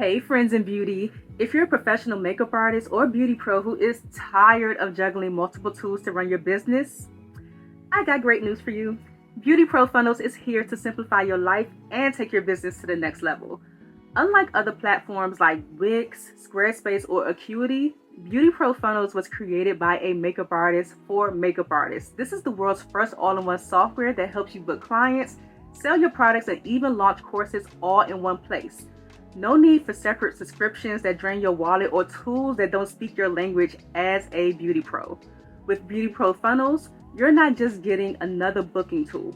Hey friends in beauty, if you're a professional makeup artist or beauty pro who is tired of juggling multiple tools to run your business, I got great news for you. Beauty Pro Funnels is here to simplify your life and take your business to the next level. Unlike other platforms like Wix, Squarespace, or Acuity, Beauty Pro Funnels was created by a makeup artist for makeup artists. This is the world's first all-in-one software that helps you book clients, sell your products, and even launch courses all in one place. No need for separate subscriptions that drain your wallet or tools that don't speak your language as a beauty pro. With Beauty Pro Funnels, you're not just getting another booking tool.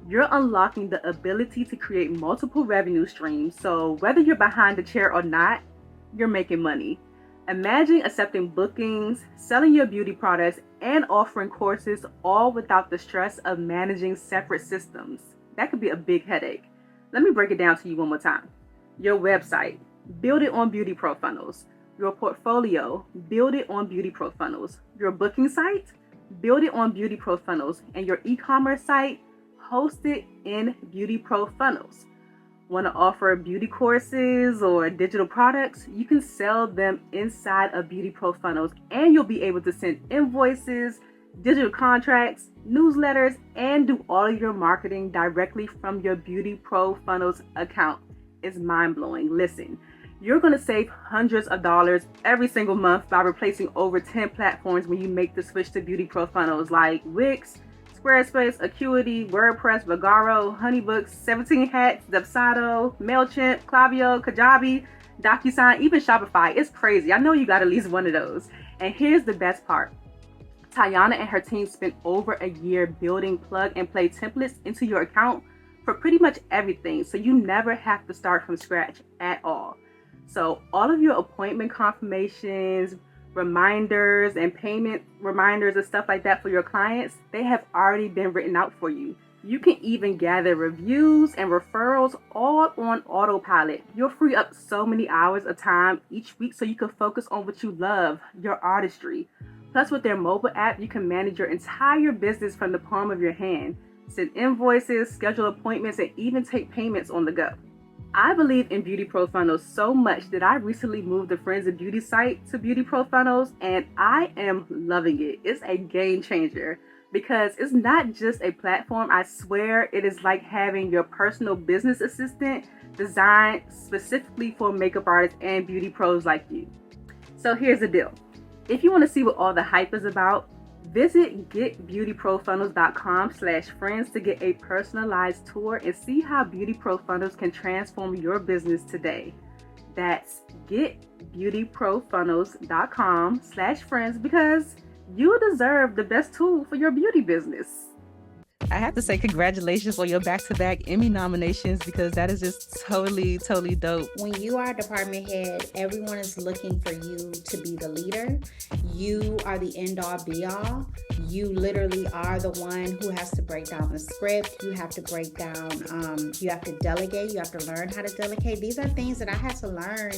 You're unlocking the ability to create multiple revenue streams, so whether you're behind the chair or not, you're making money. Imagine accepting bookings, selling your beauty products, and offering courses all without the stress of managing separate systems. That could be a big headache. Let me break it down to you one more time. Your website, build it on Beauty Pro Funnels. Your portfolio, build it on Beauty Pro Funnels. Your booking site, build it on Beauty Pro Funnels. And your e-commerce site, host it in Beauty Pro Funnels. Want to offer beauty courses or digital products? You can sell them inside of Beauty Pro Funnels, and you'll be able to send invoices, digital contracts, newsletters, and do all of your marketing directly from your Beauty Pro Funnels account. It's mind-blowing. Listen, you're going to save hundreds of dollars every single month by replacing over 10 platforms when you make the switch to Beauty Pro Funnels like Wix, Squarespace, Acuity, WordPress, Vagaro, Honeybooks, 17 Hats, Dubsado, MailChimp, Klaviyo, Kajabi, DocuSign, even Shopify. It's crazy. I know you got at least one of those. And here's the best part. Tayana and her team spent over a year building plug-and-play templates into your account for pretty much everything, so you never have to start from scratch at all. So all of your appointment confirmations, reminders, and payment reminders and stuff like that for your clients, they have already been written out for you. You can even gather reviews and referrals all on autopilot. You'll free up so many hours of time each week so you can focus on what you love, your artistry. Plus, with their mobile app, you can manage your entire business from the palm of your hand. Send invoices, schedule appointments, and even take payments on the go. I believe in Beauty Pro Funnels so much that I recently moved the Friends of Beauty site to Beauty Pro Funnels, and I am loving it. It's a game changer because it's not just a platform. I swear it is like having your personal business assistant designed specifically for makeup artists and beauty pros like you. So here's the deal. If you want to see what all the hype is about, visit getbeautyprofunnels.com/friends to get a personalized tour and see how Beauty Pro Funnels can transform your business today. That's getbeautyprofunnels.com/friends because you deserve the best tool for your beauty business. I have to say congratulations on your back-to-back Emmy nominations because that is just totally dope. When you are a department head, everyone is looking for you to be the leader. You are the end-all be-all. You literally are the one who has to break down the script. You have to break down, you have to delegate. You have to learn how to delegate. These are things that I had to learn,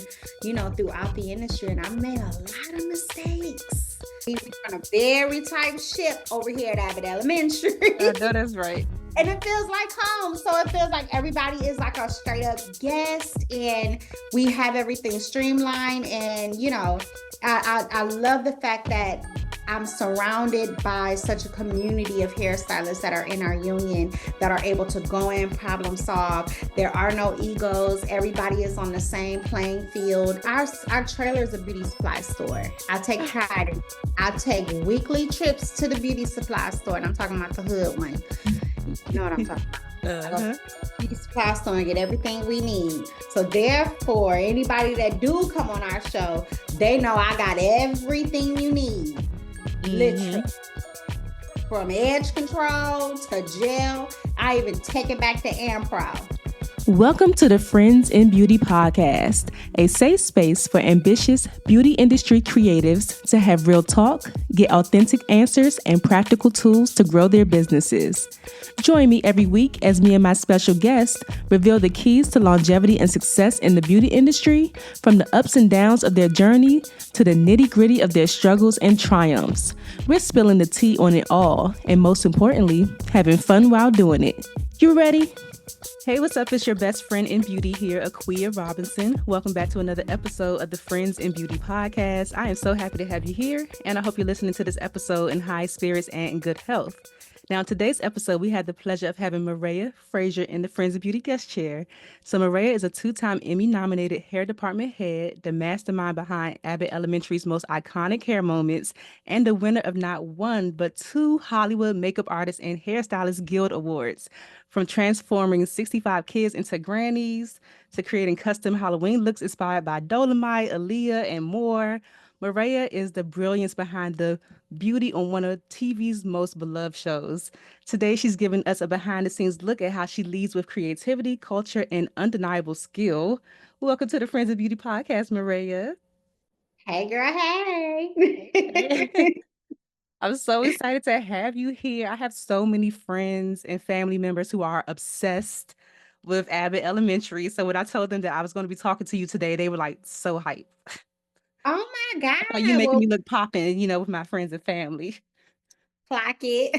throughout the industry, and I made a lot of mistakes. We run a very tight ship over here at Abbott Elementary. I know that's right. And it feels like home. So it feels like everybody is like a straight up guest and we have everything streamlined. And, I love the fact that I'm surrounded by such a community of hairstylists that are in our union that are able to go in, problem solve. There are no egos. Everybody is on the same playing field. Our trailer is a beauty supply store. I take pride in it. I take weekly trips to the beauty supply store, and I'm talking about the hood one. You know what I'm talking about. I go to the beauty supply store and get everything we need. So therefore, anybody that do come on our show, they know I got everything you need. Literally. From edge control to gel. I even take it back to Ampro. Welcome to the Friends in Beauty podcast, a safe space for ambitious beauty industry creatives to have real talk, get authentic answers, and practical tools to grow their businesses. Join me every week as me and my special guest reveal the keys to longevity and success in the beauty industry, from the ups and downs of their journey to the nitty-gritty of their struggles and triumphs. We're spilling the tea on it all, and most importantly, having fun while doing it. You ready? Hey, what's up? It's your best friend in beauty here, Aquia Robinson. Welcome back to another episode of the Friends in Beauty podcast. I am so happy to have you here, and I hope you're listening to this episode in high spirits and in good health. Now, in today's episode, we had the pleasure of having Moira Frazier in the Friends of Beauty guest chair. So, Moira is a two-time Emmy-nominated hair department head, the mastermind behind Abbott Elementary's most iconic hair moments, and the winner of not one, but two Hollywood Makeup Artists and Hairstylists Guild Awards. From transforming 65 kids into grannies to creating custom Halloween looks inspired by Dolemite, Aaliyah, and more, Moira is the brilliance behind the beauty on one of TV's most beloved shows. Today, she's giving us a behind the scenes look at how she leads with creativity, culture, and undeniable skill. Welcome to the Friends of Beauty podcast, Moira. Hey, girl, hey. I'm so excited to have you here. I have so many friends and family members who are obsessed with Abbott Elementary. So when I told them that I was going to be talking to you today, they were like so hyped. Oh my I thought you God. making Well, me look popping, with my friends and family. clock it.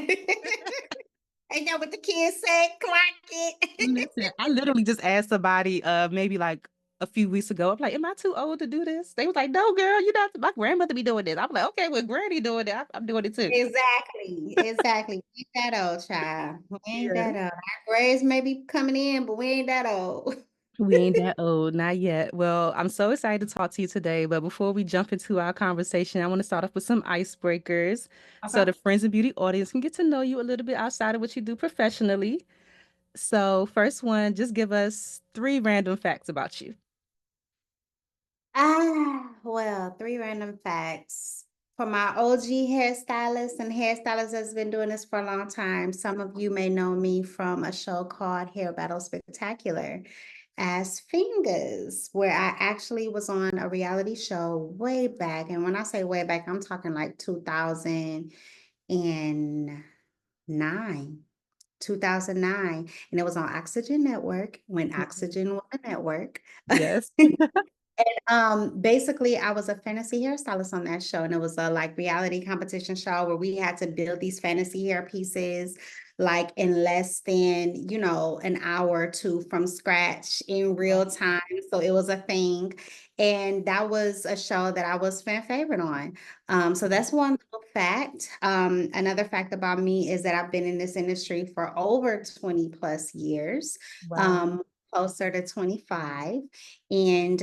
Ain't that what the kids say? Clock it. Listen, I literally just asked somebody maybe like a few weeks ago. I'm like, am I too old to do this? They was like, no, girl, you're not. My grandmother be doing this. I'm like, okay, well, granny doing it. I'm doing it too. Exactly. We ain't that old, child. We ain't Yeah. that old. Our grades may be coming in, but we ain't that old. We ain't that old, not yet. Well, I'm so excited to talk to you today. But before we jump into our conversation, I want to start off with some icebreakers so Okay. the Friends and Beauty audience can get to know you a little bit outside of what you do professionally. So, first one, just give us three random facts about you. Well, three random facts. For my OG hairstylist and hairstylist that's been doing this for a long time, some of you may know me from a show called Hair Battle Spectacular as Fingers, where I actually was on a reality show way back. And when I say way back, I'm talking like 2009. 2009, and it was on Oxygen Network when Mhm. Oxygen was a network. Yes. Basically, I was a fantasy hairstylist on that show, and it was a like reality competition show where we had to build these fantasy hair pieces like in less than, an hour or two from scratch in real Wow. time. So it was a thing. And that was a show that I was fan favorite on. So that's one little fact. Another fact about me is that I've been in this industry for over 20 plus years, Wow. um, closer to 25. And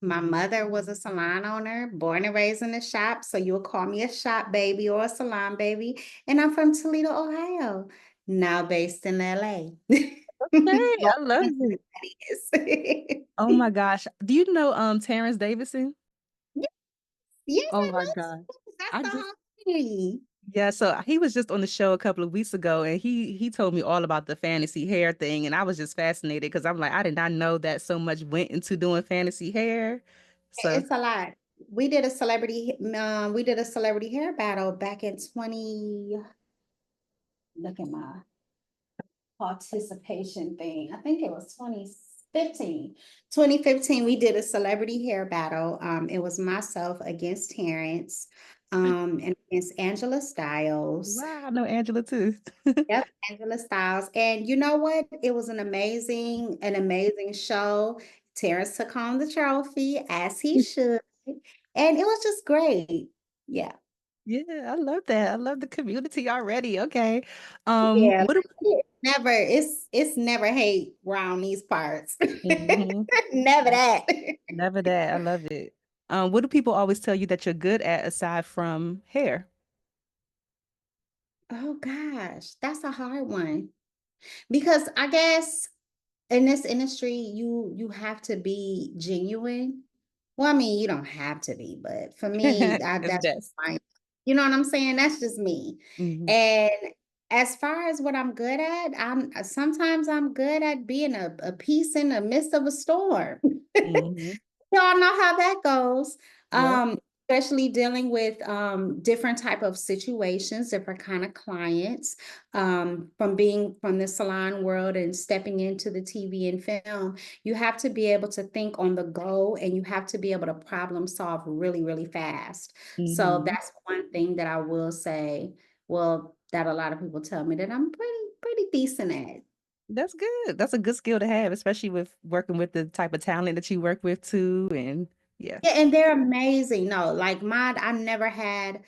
my mother was a salon owner, born and raised in the shop. So you'll call me a shop baby or a salon baby. And I'm from Toledo, Ohio, now based in LA. Okay, I love it. Yes, Oh my gosh. Do you know Terrence Davidson? yes, Oh I my know. God. That's I the just homie. Yeah, so he was just on the show a couple of weeks ago and he told me all about the fantasy hair thing and I was just fascinated because I'm like I did not know that so much went into doing fantasy hair. So, It's a lot. We did a celebrity hair battle back in 20, look at my participation thing. I think it was 2015. 2015, we did a celebrity hair battle. It was myself against Terrence, and against Angela Styles. wow, I know Angela too. Yep, Angela Styles. And you know what? It was an amazing show. Terrence took home the trophy as he should. And it was just great. Yeah. Yeah, I love that. I love the community already. Okay. Yeah. What do It's never hate around these parts. Mhm. Never that. Never that. I love it. What do people always tell you that you're good at aside from hair? Oh gosh, that's a hard one. Because I guess in this industry, you have to be genuine. Well, I mean, you don't have to be, but for me, It's that's best. fine. You know what I'm saying? That's just me. Hmm. And as far as what I'm good at, I'm good at being a piece in the midst of a storm. Hmm. Y'all know how that goes. Yep. Especially dealing with different type of situations, different kind of clients, from being from the salon world and stepping into the TV and film, you have to be able to think on the go and you have to be able to problem solve really, really fast. So Hmm. that's one thing that I will say, well, that a lot of people tell me that I'm pretty decent at. That's good. That's a good skill to have, especially with working with the type of talent that you work with too. And yeah. Yeah, and they're amazing. No, like mine, I've never had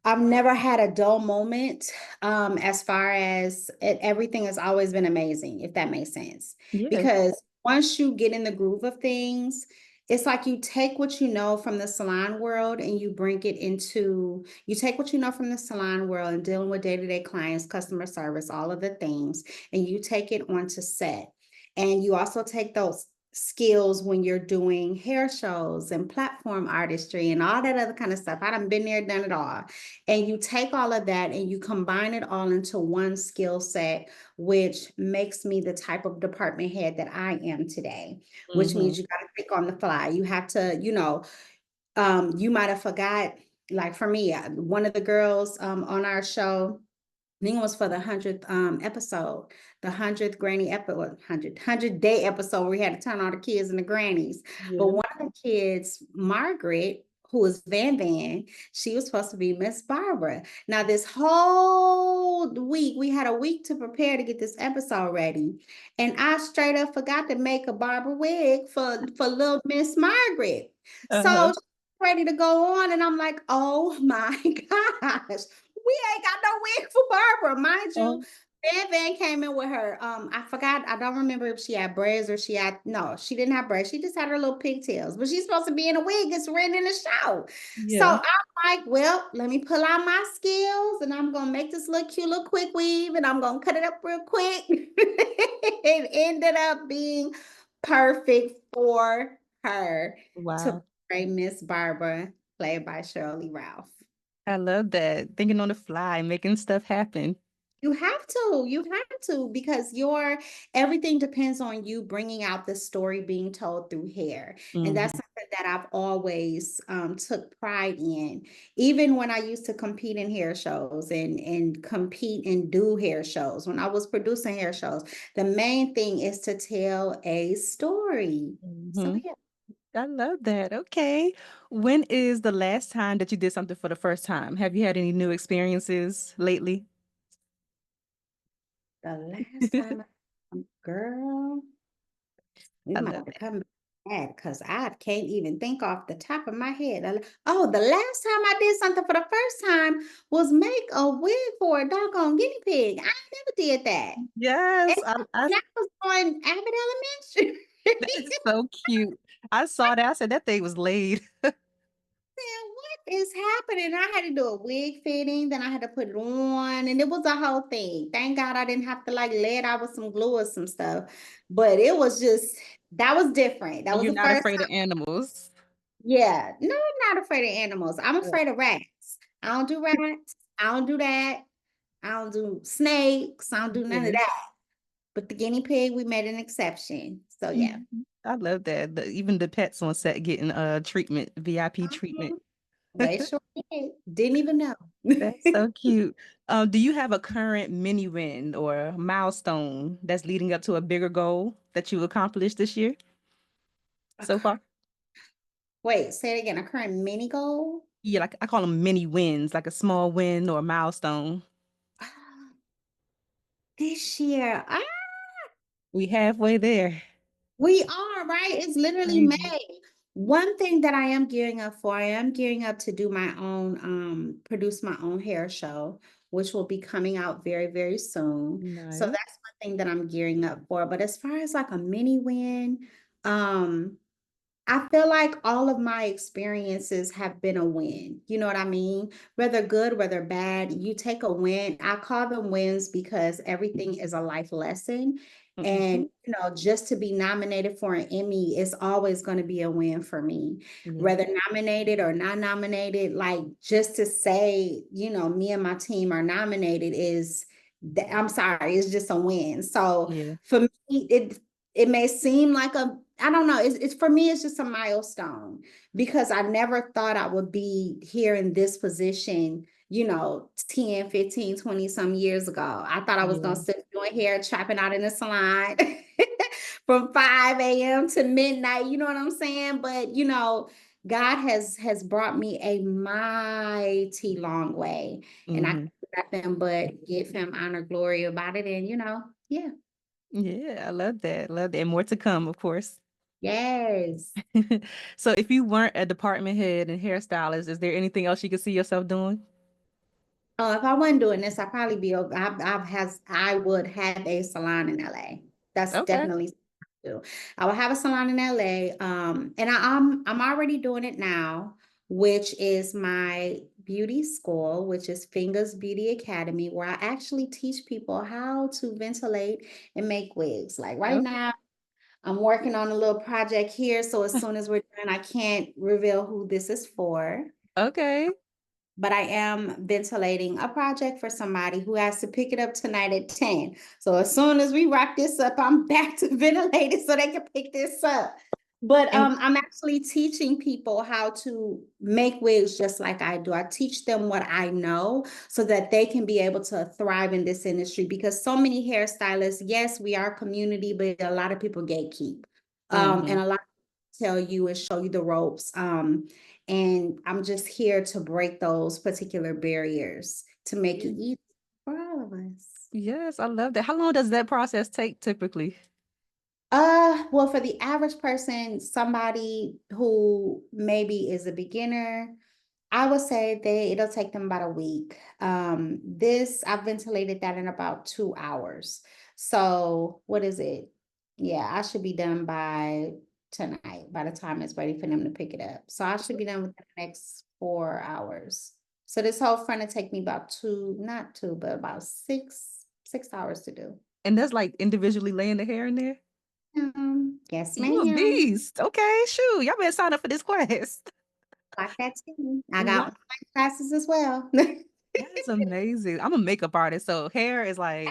a dull moment. As far as everything has always been amazing, if that makes sense. Yeah. Because once you get in the groove of things, it's like you take what you know from the salon world and you take what you know from the salon world and dealing with day-to-day clients, customer service, all of the things, and you take it onto set. And you also take those skills when you're doing hair shows and platform artistry and all that other kind of stuff. I done been there, done it all. And you take all of that and you combine it all into one skill set, which makes me the type of department head that I am today, which Hmm. means you got to think on the fly. You have to, you might have forgot, like for me, one of the girls on our show, I think it was for the 100th episode, the 100th granny episode, 100 day episode where we had to turn all the kids into grannies. But Yeah. one of the kids, Margaret, who was Van Van, she was supposed to be Miss Barbara. Now, this whole week, we had a week to prepare to get this episode ready. And I straight up forgot to make a Barbara wig for little Miss Margaret. Uh-huh. So she's ready to go on. And I'm like, oh my gosh, we ain't got no wig for Barbara. Mind you, Oh, Van Van came in with her. I forgot, I don't remember if she had braids or no, she didn't have braids. She just had her little pigtails, but she's supposed to be in a wig. It's written in the show. So yeah. I'm like, well, let me pull out my skills and I'm gonna make this little cute little quick weave and I'm gonna cut it up real quick. It ended up being perfect for her to Wow. play Miss Barbara, played by Sheryl Lee Ralph. I love that. Thinking on the fly, making stuff happen. You have to, because everything depends on you bringing out the story being told through hair. And that's Hmm. something that I've always took pride in. Even when I used to compete in hair shows and compete and do hair shows, when I was producing hair shows, the main thing is to tell a story. So Hmm. yeah. I love that. Okay. When is the last time that you did something for the first time? Have you had any new experiences lately? The last time, girl, we I might love have to that. come back because I can't even think off the top of my head. Oh, the last time I did something for the first time was make a wig for a doggone guinea pig. I never did that. And Yes, that was on Abbott Elementary. that is so cute. I saw that. I said that thing was laid. What is happening? I had to do a wig fitting, then I had to put it on, and it was a whole thing. Thank God I didn't have to like lay it out with some glue or some stuff. But it was just that was different. That And was you're the not first afraid of time. animals. Yeah. No, I'm not afraid of animals. I'm Yeah. afraid of rats. I don't do rats. I don't do that. I don't do snakes. I don't do none of Yeah. that. But the guinea pig, we made an exception. So yeah. Mhm. I love that. Even the pets on set getting treatment, VIP treatment. Mhm. They sure did. Didn't even know. That's so cute. Do you have a current mini win or milestone that's leading up to a bigger goal that you accomplished this year so far? Wait, say it again. A current mini goal? Yeah, like I call them mini wins, like a small win or a milestone. Ah, this year. We halfway there. We are, right? It's literally Crazy. May. One thing that I am gearing up for, I am gearing up to do my own, produce my own hair show, which will be coming out very, very soon. So Nice. that's one thing that I'm gearing up for. But as far as like a mini win, um, I feel like all of my experiences have been a win. You know what I mean? Whether good, whether bad, you take a win. I call them wins because everything is a life lesson. Hmm. And, just to be nominated for an Emmy is always going to be a win for me. Yeah. Whether nominated or not nominated, like just to say, me and my team are nominated I'm sorry, it's just a win. So Yeah. for me, it may seem like I don't know. It's for me, it's just a milestone because I never thought I would be here in this position, 10, 15, 20 some years ago. I thought I was going Yeah. to sit doing hair, chopping out in the salon from 5 a.m. to midnight. You know what I'm saying? But, God has brought me a mighty long way. And I Hmm. can do nothing but give him honor, glory about it. And, yeah. Yeah, I love that. Love that. And more to come, of course. Yes. So if you weren't a department head and hairstylist, is there anything else you could see yourself doing? Oh, if I wasn't doing this, I'd probably be. I would have a salon in LA. That's Okay. definitely do. I would have a salon in LA. And I'm already doing it now, which is my beauty school, which is Fingers Beauty Academy, where I actually teach people how to ventilate and make wigs. Like right Okay. now, I'm working on a little project here, so as soon as we're done, I can't reveal who this is for. Okay. But I am ventilating a project for somebody who has to pick it up tonight at 10. So as soon as we wrap this up, I'm back to ventilating so they can pick this up. But And I'm actually teaching people how to make wigs just like I do. I teach them what I know so that they can be able to thrive in this industry because so many hairstylists, yes, we are community, but a lot of people gatekeep. hmm And a lot tell you and show you the ropes. And I'm just here to break those particular barriers to make it Yeah. easy for all of us. Yes, I love that. How long does that process take typically? Well, for the average person, somebody who maybe is a beginner, I would say it'll take them about a week. This I've ventilated that in about 2 hours. So what is it? Yeah, I should be done by tonight, by the time it's ready for them to pick it up. So I should be done within the next 4 hours. So this whole front will take me about not two, but about six hours to do. And that's like individually laying the hair in there? Yes, You a ma'am. beast. Okay, shoot. Y'all better sign up for this class. Like that too. I got Wow. online classes as well. That is amazing. I'm a makeup artist, so hair is like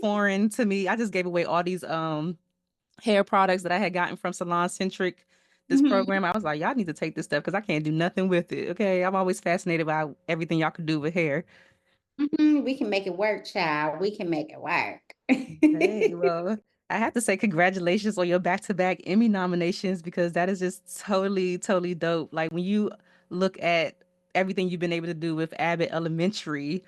foreign to me. I just gave away all these hair products that I had gotten from Salon Centric this Mhm. program. I was like, y'all need to take this stuff because I can't do nothing with it. Okay. I'm always fascinated by everything y'all can do with hair. We can make it work, child. We can make it work. Hey, well, I have to say congratulations on your back-to-back Emmy nominations because that is just totally, totally dope. Like when you look at everything you've been able to do with Abbott Elementary,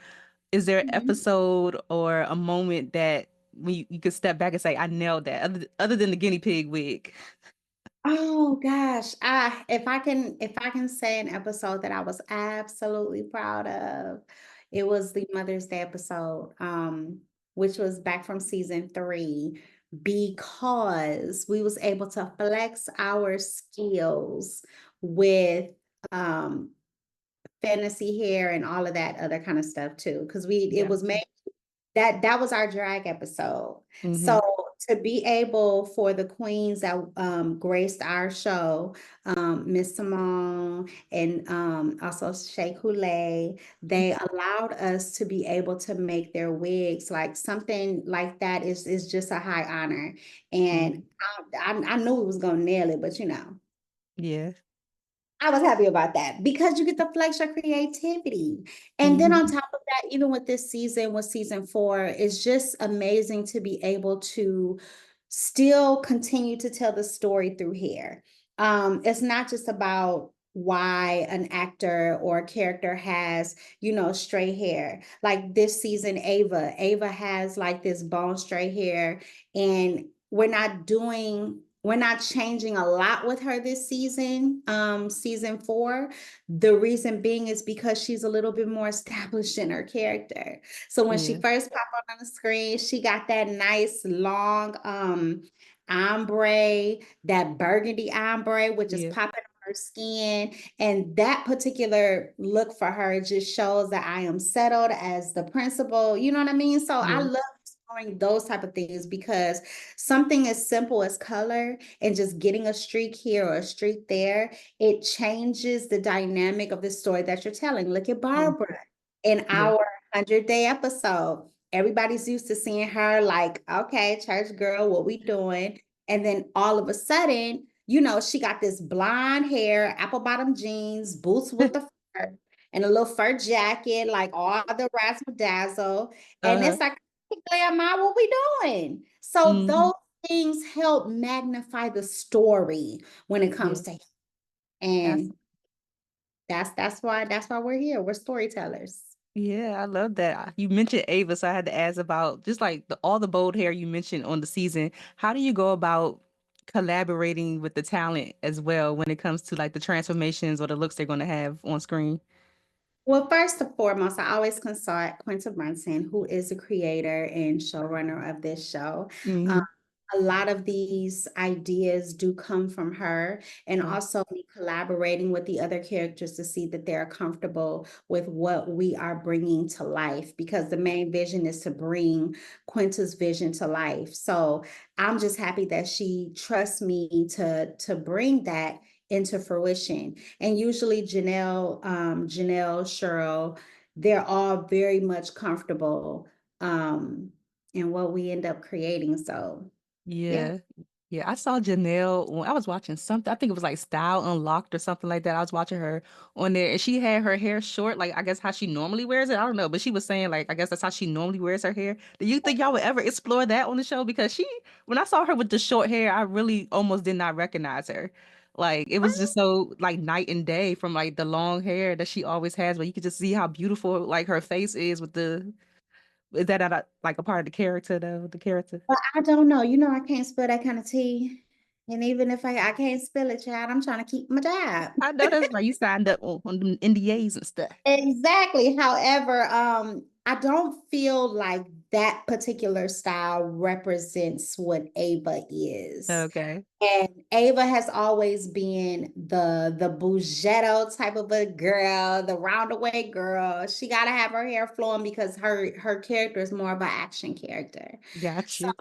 is there an Mhm. episode or a moment that when you could step back and say, I nailed that, other than the guinea pig wig? Oh gosh. If I can say an episode that I was absolutely proud of, it was the Mother's Day episode, which was back from season 3, because we was able to flex our skills with um fantasy hair and all of that other kind of stuff too. Because it Yeah. was made that was our drag episode. hmm So to be able for the queens that graced our show, Miss Simone and also Shea Coulee, they allowed us to be able to make their wigs. Like something like that is just a high honor. And hmm I knew we was gonna nail it, but Yeah. I was happy about that because you get to flex your creativity. And then on hmm top of that, even with this season, with season 4, it's just amazing to be able to still continue to tell the story through hair. It's not just about why an actor or a character has, straight hair. Like this season, Ava has like this bone straight hair, and we're not changing a lot with her this season, season 4. The reason being is because she's a little bit more established in her character. So when she Yeah. first popped on the screen, she got that nice long ombre, that burgundy ombre, which is Yeah. popping on her skin. And that particular look for her just shows that I am settled as the principal. You know what I mean? So I Yeah. love exploring those type of things because something as simple as color and just getting a streak here or a streak there, it changes the dynamic of the story that you're telling. Look at Yeah. Barbara in Yeah. our 100-day episode. Everybody's used to seeing her like, okay, church girl, what we doing? And then all of a sudden, she got this blonde hair, apple bottom jeans, boots with the fur, and a little fur jacket, like all the razzle dazzle. And Uh-huh. it's like, Grandma, what we doing? So hmm those things help magnify the story when it Yeah. comes to, That's and that's why we're here. We're storytellers. Yeah, I love that. You mentioned Ava, so I had to ask about just like all the bold hair you mentioned on the season. How do you go about collaborating with the talent as well when it comes to like the transformations or the looks they're going to have on screen? Well, first and foremost, I always consult Quinta Brunson, who is the creator and showrunner of this show. Um, Hmm. a lot of these ideas do come from her, and Oh, also me collaborating with the other characters to see that they're comfortable with what we are bringing to life, because the main vision is to bring Quinta's vision to life. So I'm just happy that she trusts me to bring that into fruition. And usually Janelle, Cheryl, they're all very much comfortable in what we end up creating. So yeah. yeah. Yeah, I saw Janelle when I was watching something. I think it was like Style Unlocked or something like that. I was watching her on there and she had her hair short, like I guess how she normally wears it. I don't know, but she was saying like I guess that's how she normally wears her hair. Do you think y'all would ever explore that on the show? Because when I saw her with the short hair, I really almost did not recognize her. Like it was just so like night and day from like the long hair that she always has, but you could just see how beautiful like her face is with the is that like a part of the character though, the character? But I don't know. You know, I can't spill that kind of tea. And even if I can't spill it, child, I'm trying to keep my job. I know that's right. You signed up on them NDAs and stuff. Exactly. However, I don't feel like that particular style represents what Ava is. Okay. And Ava has always been the bougetto type of a girl, the roundaway girl. She got to have her hair flowing because her character is more of an action character. Got So you.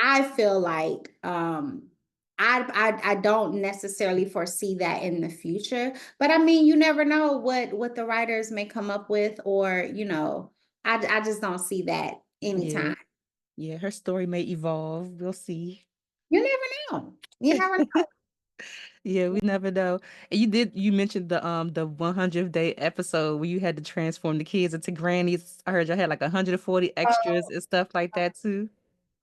I feel like I don't necessarily foresee that in the future, but I mean, you never know what the writers may come up with, or I just don't see that Yeah. anytime. Yeah. Her story may evolve. We'll see. You never know. You never Yeah, we know. never know. And you mentioned the 100th day episode where you had to transform the kids into grannies. I heard you had like 140 extras and stuff like that too.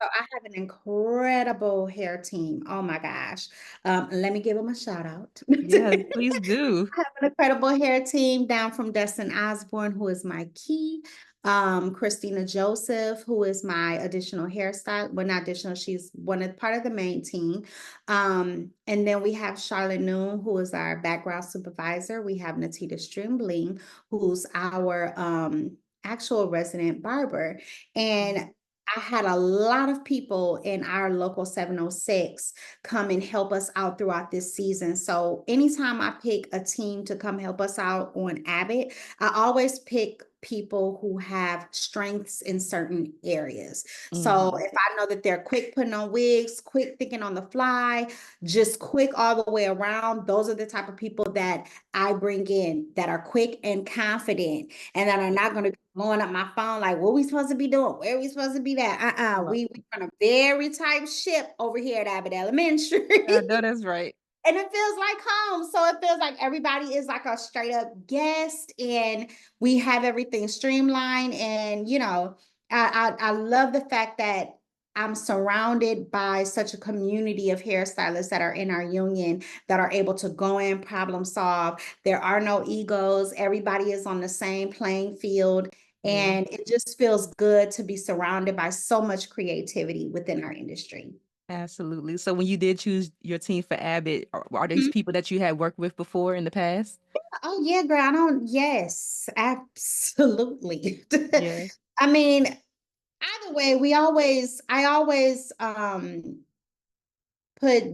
So I have an incredible hair team. Oh my gosh. Let me give them a shout out. Yes, please do. I have an incredible hair team down from Dustin Osborne, who is my key. Christina Joseph, who is my additional hairstyle. Well, not additional, she's part of the main team. And then we have Charlotte Noon, who is our background supervisor. We have Natita Strimling, who's our actual resident barber. And I had a lot of people in our local 706 come and help us out throughout this season. So anytime I pick a team to come help us out on Abbott, I always pick people who have strengths in certain areas. So Hmm. if I know that they're quick putting on wigs, quick thinking on the fly, just quick all the way around, those are the type of people that I bring in that are quick and confident and that are not going to be blowing up my phone like, what we supposed to be doing? Where are we supposed to be at? We run a very tight ship over here at Abbott I Elementary. know that's right. And it feels like home. So it feels like everybody is like a straight up guest and we have everything streamlined. And, I love the fact that I'm surrounded by such a community of hairstylists that are in our union that are able to go in, problem solve. There are no egos. Everybody is on the same playing field. Yeah. And it just feels good to be surrounded by so much creativity within our industry. Absolutely. So when you did choose your team for Abbott, are these people that you had worked with before in the past? Oh yeah, girl. Yes, absolutely. Yeah. I mean, either way, I always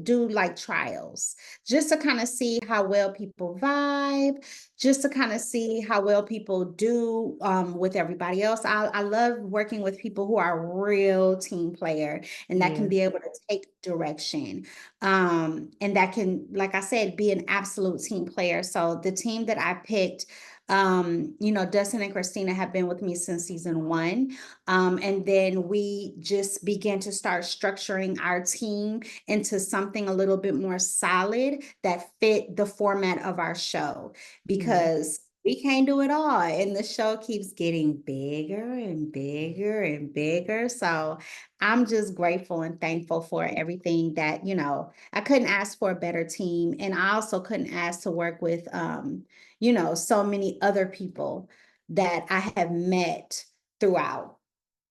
do like trials just to kind of see how well people vibe, just to kind of see how well people do with everybody else. I love working with people who are real team player and that can Yeah. be able to take direction, and that can, like I said, be an absolute team player. So the team that I picked, Dustin and Christina have been with me since season one. And then we just began to start structuring our team into something a little bit more solid that fit the format of our show, Yeah. because we can't do it all. And the show keeps getting bigger and bigger and bigger. So I'm just grateful and thankful for everything that, I couldn't ask for a better team. And I also couldn't ask to work with, so many other people that I have met throughout.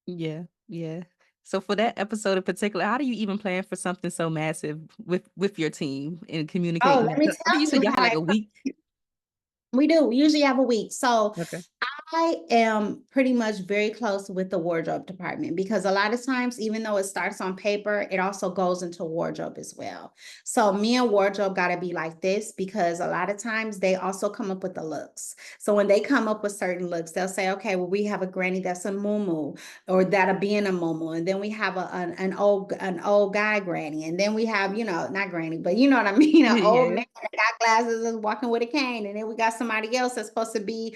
Yeah, yeah. So for that episode in particular, how do you even plan for something so massive with your team and Oh, let communicating? me 'Cause I think you tell said you, you had like a week. we do. We usually have a week. So Okay. I am pretty much very close with the wardrobe department because a lot of times, even though it starts on paper, it also goes into wardrobe as well. So me and wardrobe got to be like this because a lot of times they also come up with the looks. So when they come up with certain looks, they'll say, okay, well, we have a granny that's a muumuu or that'll be in a muumuu. And then we have an old guy granny. And then we have, not granny, but you know what I mean? An old Yeah. man that got glasses and walking with a cane. And then we got somebody else that's supposed to be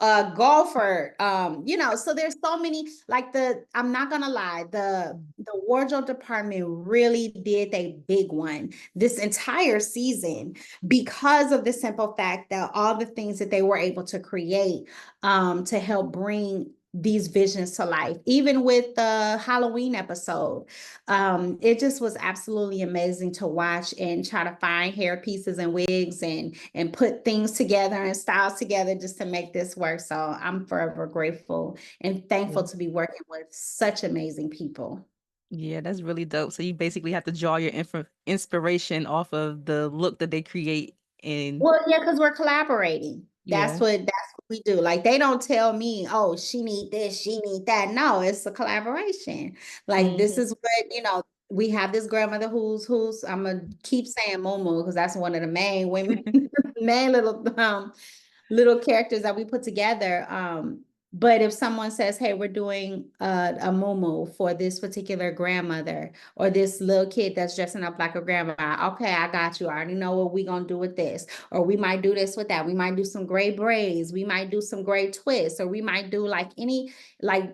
a golfer, so there's so many, like I'm not gonna lie, the wardrobe department really did a big one this entire season because of the simple fact that all the things that they were able to create to help bring these visions to life, even with the Halloween episode. It just was absolutely amazing to watch and try to find hair pieces and wigs and put things together and styles together just to make this work. So I'm forever grateful and thankful Yeah. to be working with such amazing people. Yeah, that's really dope. So you basically have to draw your inspiration off of the look that they create and Well, yeah, because we're collaborating. yeah. That's what we do. Like they don't tell me, oh, she need this, she need that. No, it's a collaboration. Like this Mhm. is what, we have this grandmother who's I'm gonna keep saying Momo because that's one of the main women, main little characters that we put together. But if someone says, hey, we're doing a muumuu for this particular grandmother or this little kid that's dressing up like a grandma, okay, I got you. I already know what we're going to do with this. Or we might do this with that. We might do some gray braids. We might do some gray twists. Or we might do like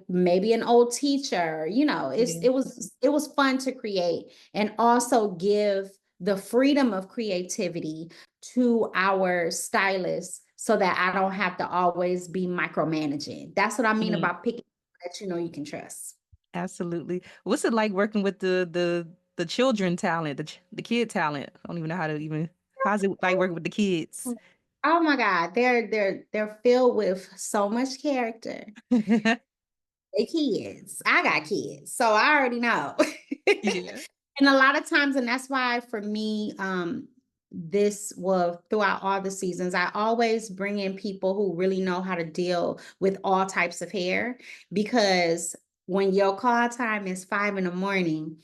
maybe an old teacher. Yeah. It was fun to create and also give the freedom of creativity to our stylists so that I don't have to always be micromanaging. That's what I mean Mhm. about picking that you can trust. Absolutely. What's it like working with the children talent, the kid talent? I don't even know how to even how's it like working with the kids? Oh my God, they're filled with so much character. They kids. I got kids, so I already know. Yeah. And a lot of times, and that's why for me, throughout all the seasons, I always bring in people who really know how to deal with all types of hair because when your call time is 5 in the morning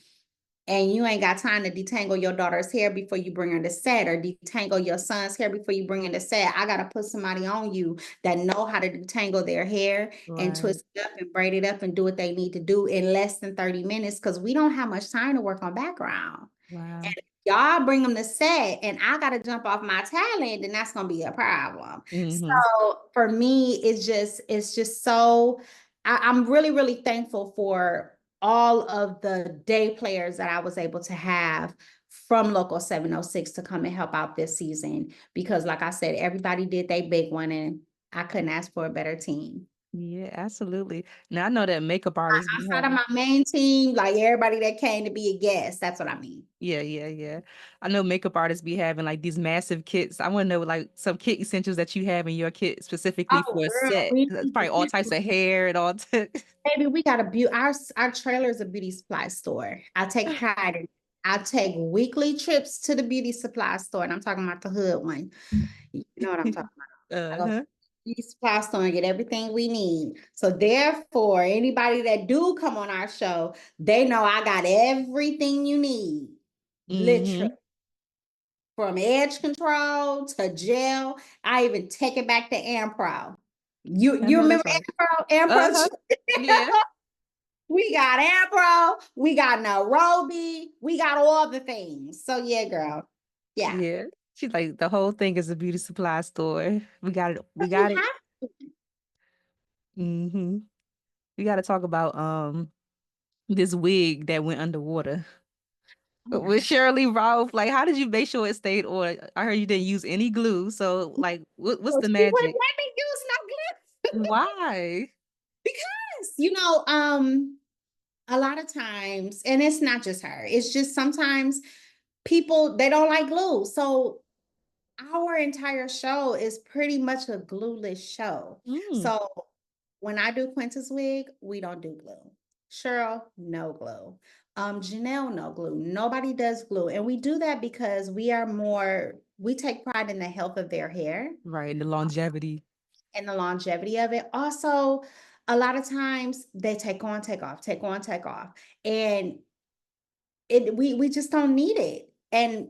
and you ain't got time to detangle your daughter's hair before you bring her to set or detangle your son's hair before you bring her to set, I got to put somebody on you that know how to detangle their hair and Right. twist it up and braid it up and do what they need to do in less than 30 minutes because we don't have much time to work on background. Wow. And if y'all bring them to set and I got to jump off my talent, then that's going to be a problem. Hmm. So for me, it's just so, I'm really, really thankful for all of the day players that I was able to have from Local 706 to come and help out this season. Because like I said, everybody did their big one and I couldn't ask for a better team. Yeah, absolutely. Now I know that makeup artists be Outside of having my main team, like everybody that came to be a guest, that's what I mean. yeah, yeah, yeah. I know makeup artists be having like these massive kits. I want to know like some kit essentials that you have in your kit specifically Oh, for a girl, set. 'Cause that's probably all types of hair and all. baby, we got a beauty. Our trailer is a beauty supply store. I take pride in it. I take weekly trips to the beauty supply store, and I'm talking about the hood one. You know what I'm talking about. I go to Uh-huh. the beauty supply store and get everything we need. So therefore, anybody that do come on our show, they know I got everything you need. Literally. Hmm. From edge control to gel. I even take it back to Ampro. I You know remember that's right. Ampro? Ampro. Uh-huh. Yeah. We got Ampro, we got Nairobi, we got all the things. So yeah, girl. Yeah. Yeah. She's like the whole thing is a beauty supply store. We got it. We But you got it. have Hmm. We got to talk about this wig that went underwater. oh my With God. Sheryl Lee Ralph, like, how did you make sure it stayed on? I heard you didn't use any glue. So, like, what's So the she wouldn't magic? let me use no glue. Why? Because, a lot of times, and it's not just her, it's just sometimes people they don't like glue. So our entire show is pretty much a glueless show. Mm, So when I do Quinta's wig, we don't do glue. Cheryl, no glue. Janelle, no glue. Nobody does glue. And we do that because we take pride in the health of their hair right, the longevity. and the longevity of it. Also, a lot of times they take on, take off, take on, take off. And we just don't need it. And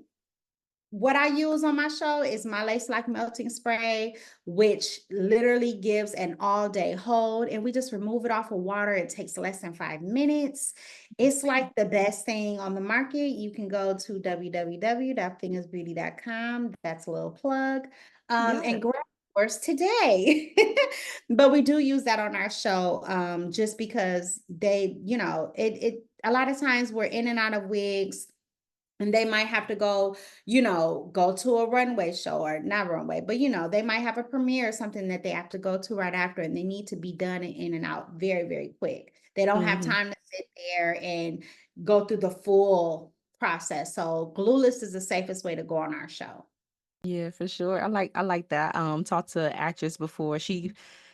what I use on my show is my lace like melting spray, which literally gives an all day hold. And we just remove it off of water. It takes less than 5 minutes. It's like the best thing on the market. You can go to www.fingersbeauty.com. That's a little plug. Yeah. And grab yours today. But we do use that on our show, just because it a lot of times we're in and out of wigs and they might have to go to a runway show, or not runway, but they might have a premiere or something that they have to go to right after, and they need to be done and in and out very, very quick. They don't have Hmm. time to sit there and go through the full process. So glueless is the safest way to go on our show. Yeah, for sure. I like that. Talked to an actress before.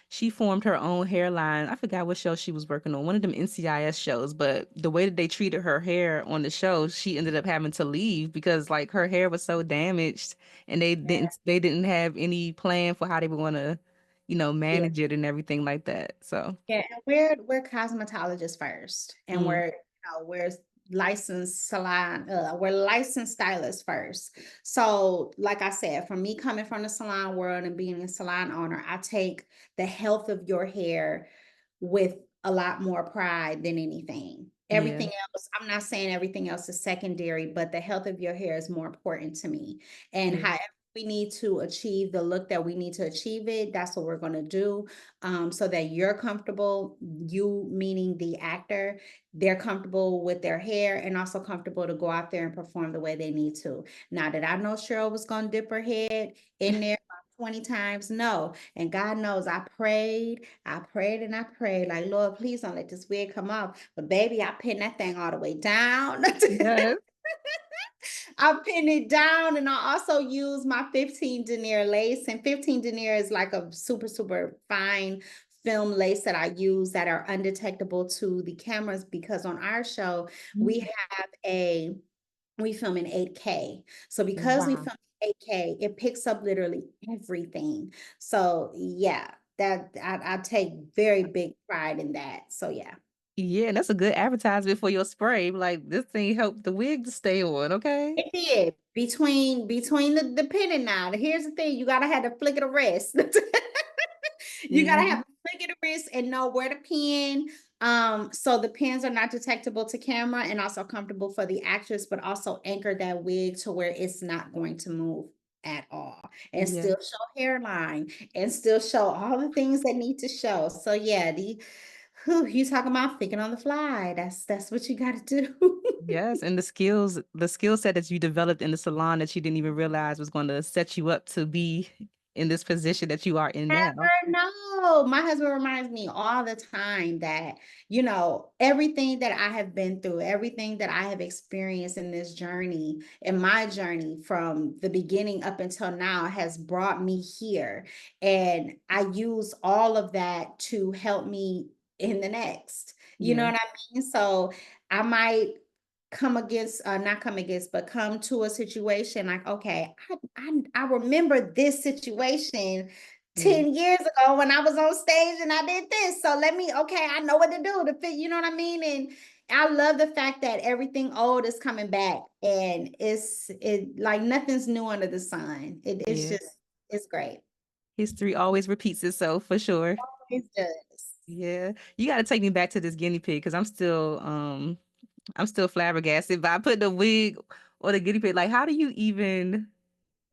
She formed her own hairline. I forgot what show she was working on, one of them NCIS shows, but the way that they treated her hair on the show, she ended up having to leave because like her hair was so damaged and they didn't have any plan for how they were gonna, Yeah. manage it and everything like that. So, Yeah, and we're cosmetologists first, and mm, we're licensed salon, we're licensed stylists first. So, like I said, for me coming from the salon world and being a salon owner, I take the health of your hair with a lot more pride than anything. yeah, Everything else, I'm not saying everything else is secondary, but the health of your hair is more important to me. And yeah, however we need to achieve the look that we need to achieve it, that's what we're going to do, so that you're comfortable, you meaning the actor, they're comfortable with their hair and also comfortable to go out there and perform the way they need to. Now, that I know Cheryl was going to dip her head in there 20 times, no. And God knows I prayed and I prayed, like, Lord, please don't let this wig come off. But baby, I pinned that thing all the way down. yes, I pin it down, and I also use my 15 denier lace. And 15 denier is like a super, super fine film lace that I use that are undetectable to the cameras, because on our show, we mm, have we film in 8K. So because we wow. film in 8K, it picks up literally everything. So yeah, that I take very big pride in that. So yeah. Yeah, that's a good advertisement for your spray. Like this thing helped the wig to stay on, okay? It did. Between the pin and now. Here's the thing, you gotta have the flick of the wrist. You gotta have Mhm. a flick of the wrist and know where to pin. So the pins are not detectable to camera and also comfortable for the actress, but also anchor that wig to where it's not going to move at all, and Yeah. still show hairline and still show all the things that need to show. So yeah, you talking about thinking on the fly. That's what you gotta do. Yes, and the skill set that you developed in the salon that you didn't even realize was going to set you up to be in this position that you are in now. Never know. My husband reminds me all the time that, everything that I have been through, everything that I have experienced in this journey, in my journey from the beginning up until now, has brought me here. And I use all of that to help me in the next. You know Yeah. what I mean? So I might come against, not come against, but come to a situation like, okay, I remember this situation Yeah. 10 years ago when I was on stage and I did this. So okay, I know what to do to fit, you know what I mean? And I love the fact that everything old is coming back, and it like nothing's new under the sun. It's Yeah. just, it's great. History always repeats itself for sure. It does. Yeah. You got to take me back to this guinea pig because I'm still flabbergasted by putting the wig or the guinea pig. Like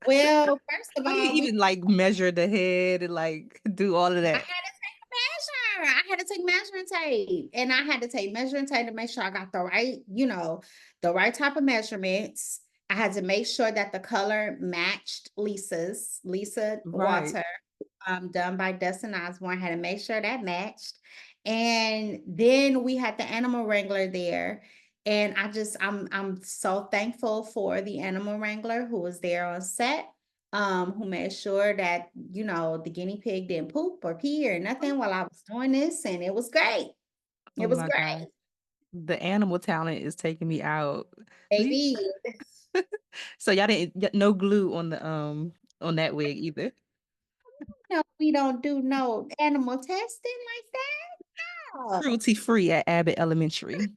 Well, first of how do you all, even like measure the head and like do all of I that? had to take a measure. I had to take measuring tape, and I had to take measuring tape to make sure I got the right type of measurements. I had to make sure that the color matched Lisa Right. Water, done by Dustin Osborne. Had to make sure that matched. And then we had the animal wrangler there. And I'm so thankful for the animal wrangler who was there on set. who made sure that, the guinea pig didn't poop or pee or nothing while I was doing this. And it was great. Oh It was my God. great, The animal talent is taking me out. baby. So y'all didn't no glue on that wig either. No, we don't do no animal testing like that. No. Cruelty free at Abbott Elementary.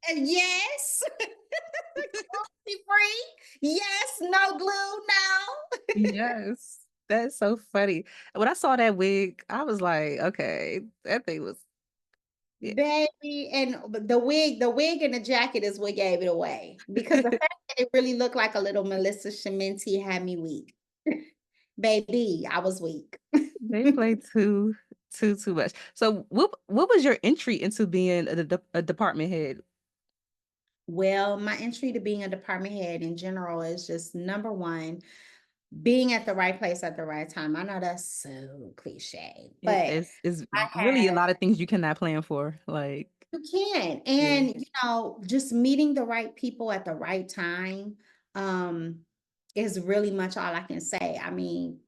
And yes, cruelty free. Yes, no glue, no. Yes. That's so funny. When I saw that wig, I was like, okay, that thing was yeah. Baby, and the wig and the jacket is what gave it away because the fact that it really looked like a little Melissa Shimenti had me weak. Baby, I was weak. They play too much. So what was your entry into being a department head? Well, my entry to being a department head in general is just number one, being at the right place at the right time. I know that's so cliche, but It's I really a had lot of things you cannot plan for. Like, you can. yeah. And just meeting the right people at the right time is really much all I can say. I mean,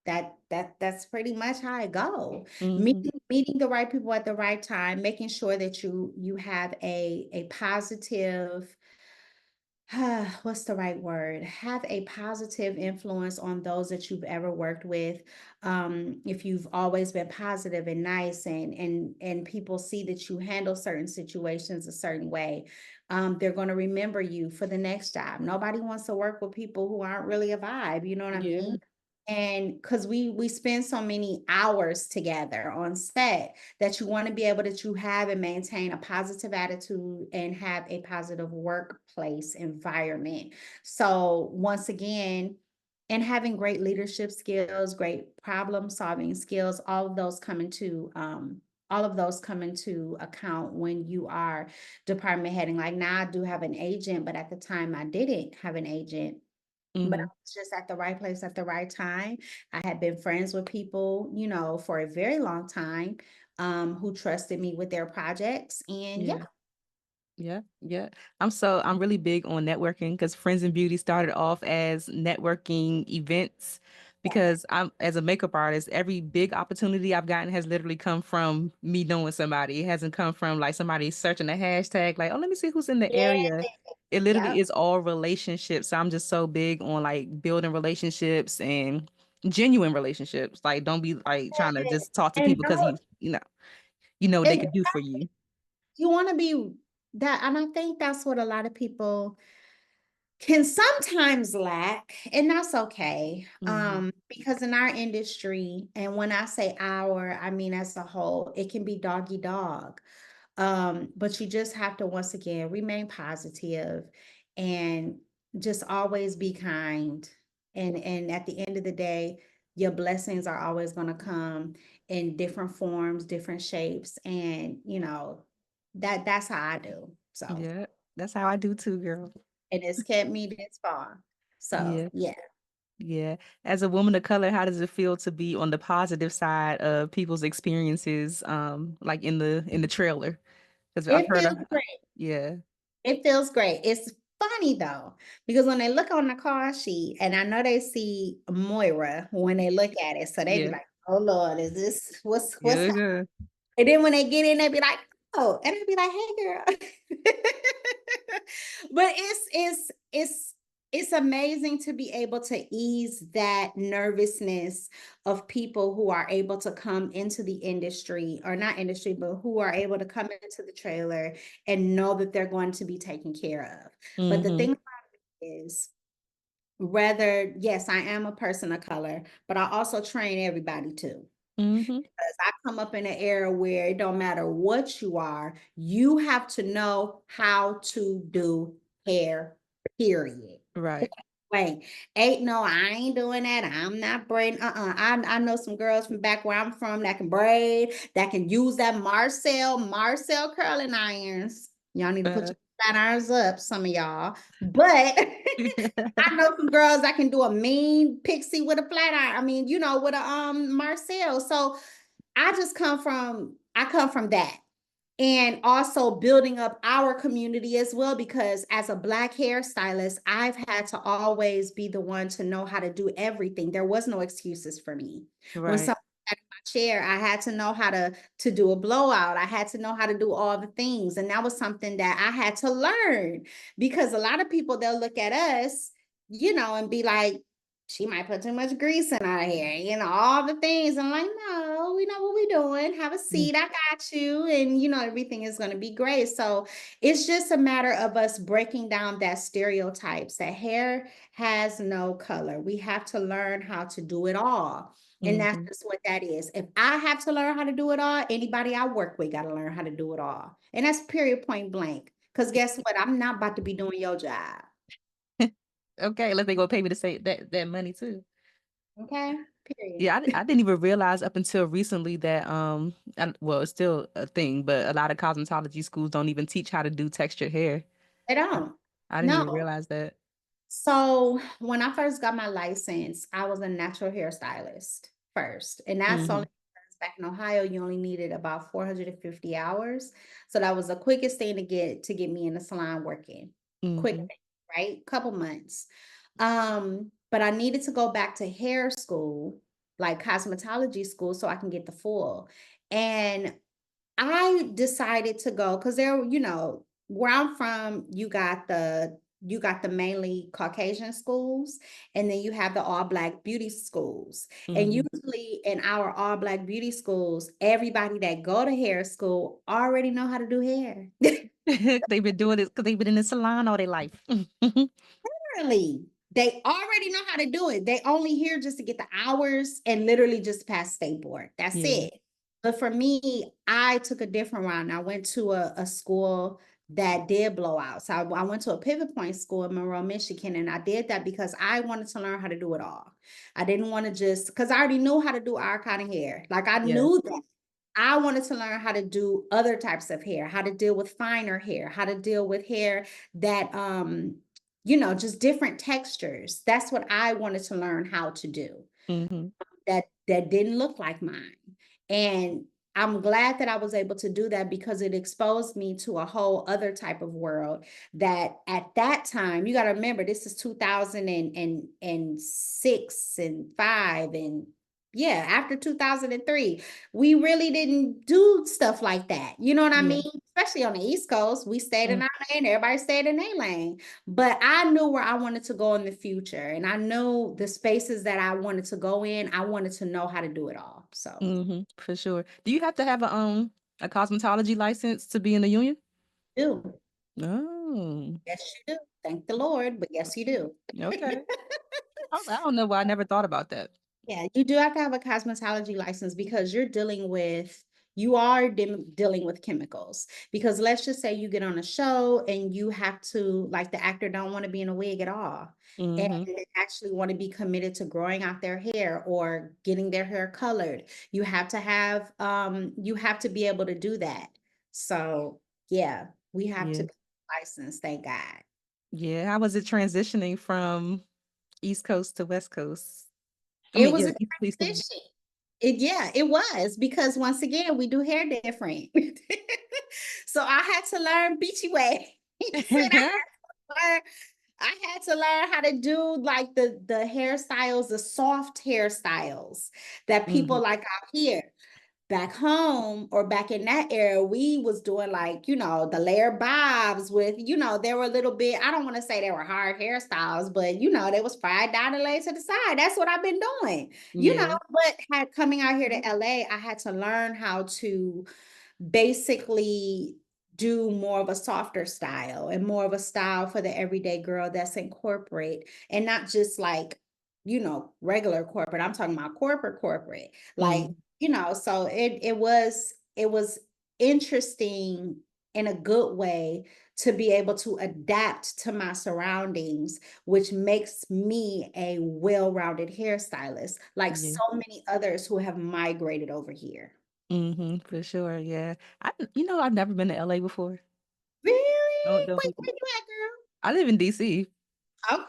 that's pretty much how I go. Hmm. Meeting the right people at the right time, making sure that you have a positive what's the right word? Have a positive influence on those that you've ever worked with. If you've always been positive and nice and people see that you handle certain situations a certain way, they're going to remember you for the next job. Nobody wants to work with people who aren't really a vibe, you know what I Yeah. mean? And because we spend so many hours together on set that you want to be able to have and maintain a positive attitude and have a positive workplace environment. So once again, and having great leadership skills, great problem solving skills, all of those come into account when you are department heading. Like now I do have an agent, but at the time I didn't have an agent, but I Hmm. was just at the right place at the right time. I had been friends with people, for a very long time, who trusted me with their projects. And yeah, Yeah. Yeah, yeah. I'm really big on networking because Friends in Beauty started off as networking events because I'm as a makeup artist, every big opportunity I've gotten has literally come from me knowing somebody. It hasn't come from like somebody searching a hashtag like, oh, let me see who's in the yeah, area. It literally yep. is all relationships. So I'm just so big on like building relationships and genuine relationships. Like don't be like trying to just talk to And people because no, you know what they and could do for you. you want to be that, and I think that's what a lot of people can sometimes lack, and that's okay. Hmm. Because in our industry, and when I say our, I mean as a whole, it can be doggy dog. But you just have to once again remain positive and just always be kind. And at the end of the day, your blessings are always going to come in different forms, different shapes, and that's how I do. So, Yeah, that's how I do too, girl. and it's kept me this far. So, Yeah, yeah. yeah. As a woman of color, how does it feel to be on the positive side of people's experiences, like in the trailer? Because I've It heard feels of, great. yeah, It feels great. It's funny though, because when they look on the call sheet, and I know they see Moira when they look at it, so they be yeah, like, "Oh Lord, is this what's?" yeah, yeah, And then when they get in, they be like, "Oh," and they be like, "Hey, girl." But it's amazing to be able to ease that nervousness of people who are able to come into the industry, or not industry, but who are able to come into the trailer and know that they're going to be taken care of. But the mm-hmm, thing about it is, whether, yes, I am a person of color, but I also train everybody too. mm-hmm, Because I come up in an era where it don't matter what you are, you have to know how to do hair, period. right, Wait, ain't no, I ain't doing that. I'm not braiding. I know some girls from back where I'm from that can braid, that can use that Marcel curling irons. Y'all need to put uh, your flat irons up, some of y'all. But I know some girls that can do a mean pixie with a flat iron. I mean, with a Marcel. So I come from that. and also building up our community as well, because as a Black hairstylist, I've had to always be the one to know how to do everything. There was no excuses for me. When Right. someone sat in my chair, I had to know how to do a blowout. I had to know how to do all the things. And that was something that I had to learn, because a lot of people, they'll look at us, and be like, she might put too much grease in her hair, all the things. I'm like, no, we know what we're doing. Have a Mm. seat. I got you. And, everything is going to be great. So it's just a matter of us breaking down that stereotypes that hair has no color. We have to learn how to do it all. And that's Mhm. just what that is. If I have to learn how to do it all, anybody I work with got to learn how to do it all. And that's period, point blank. Because guess what? I'm not about to be doing your job. Okay, unless they go pay me to say that money too. Okay? Period. Yeah, I didn't even realize up until recently that well, it's still a thing, but a lot of cosmetology schools don't even teach how to do textured hair. They I, don't. I didn't No. even realize that. So when I first got my license, I was a natural hairstylist first. And that's only Hmm. because back in Ohio, you only needed about 450 hours. So that was the quickest thing to get me in the salon working. Quick Hmm. thing, right? Couple months. But I needed to go back to hair school, like cosmetology school, so I can get the full. And I decided to go because there, where I'm from, you got the mainly Caucasian schools, and then you have the all Black beauty schools. And Hmm. usually in our all Black beauty schools, everybody that go to hair school already know how to do hair. They've been doing this because they've been in the salon all their life. Literally, they already know how to do it. They only here just to get the hours and literally just pass state board. That's Yeah. it. But for me, I took a different route. I went to a school that did blowouts. I went to a pivot point school in Monroe, Michigan, and I did that because I wanted to learn how to do it all. I didn't want to just, because I already knew how to do our kind of hair. Like I Yeah. knew that. I wanted to learn how to do other types of hair, how to deal with finer hair, how to deal with hair that just different textures. That's what I wanted to learn how to do. Hmm. That didn't look like mine. And I'm glad that I was able to do that because it exposed me to a whole other type of world that at that time, you got to remember, this is 2006 and 5 and yeah, after 2003, we really didn't do stuff like that. You know what I Yeah. mean? Especially on the East Coast, we stayed in Mm. our lane, everybody stayed in their lane. But I knew where I wanted to go in the future, and I knew the spaces that I wanted to go in. I wanted to know how to do it all. So, For sure. Do you have to have a cosmetology license to be in the union? do. Oh, Yes, you do. Thank the Lord, but yes, you do. okay. I don't know why I never thought about that. Yeah, you do have to have a cosmetology license because you are dealing with chemicals. Because let's just say you get on a show and you have to, like the actor don't want to be in a wig at all. And Hmm. they actually want to be committed to growing out their hair or getting their hair colored. You have to be able to do that. So yeah, we have to Yeah. be licensed, thank God. Yeah. How was it transitioning from East Coast to West Coast? I It mean, was yeah, a East to transition. It was because once again, we do hair different. So I had to learn beachy way. Learn- I had to learn how to do like the hairstyles, the soft hairstyles that people Hmm. like out here. Back home or back in that era, we was doing like, the layer bobs with, they were a little bit, I don't want to say they were hard hairstyles, but they was fried down and laid to the side. That's what I've been doing, Yeah. but coming out here to LA, I had to learn how to basically do more of a softer style and more of a style for the everyday girl that's in corporate and not just like, regular corporate. I'm talking about corporate. Like, Hmm. so it was interesting in a good way to be able to adapt to my surroundings, which makes me a well-rounded hairstylist, like Yeah. so many others who have migrated over here. For sure. Yeah. I've never been to LA before. Really? Don't Wait, be. where you at, I live in DC. girl? Okay.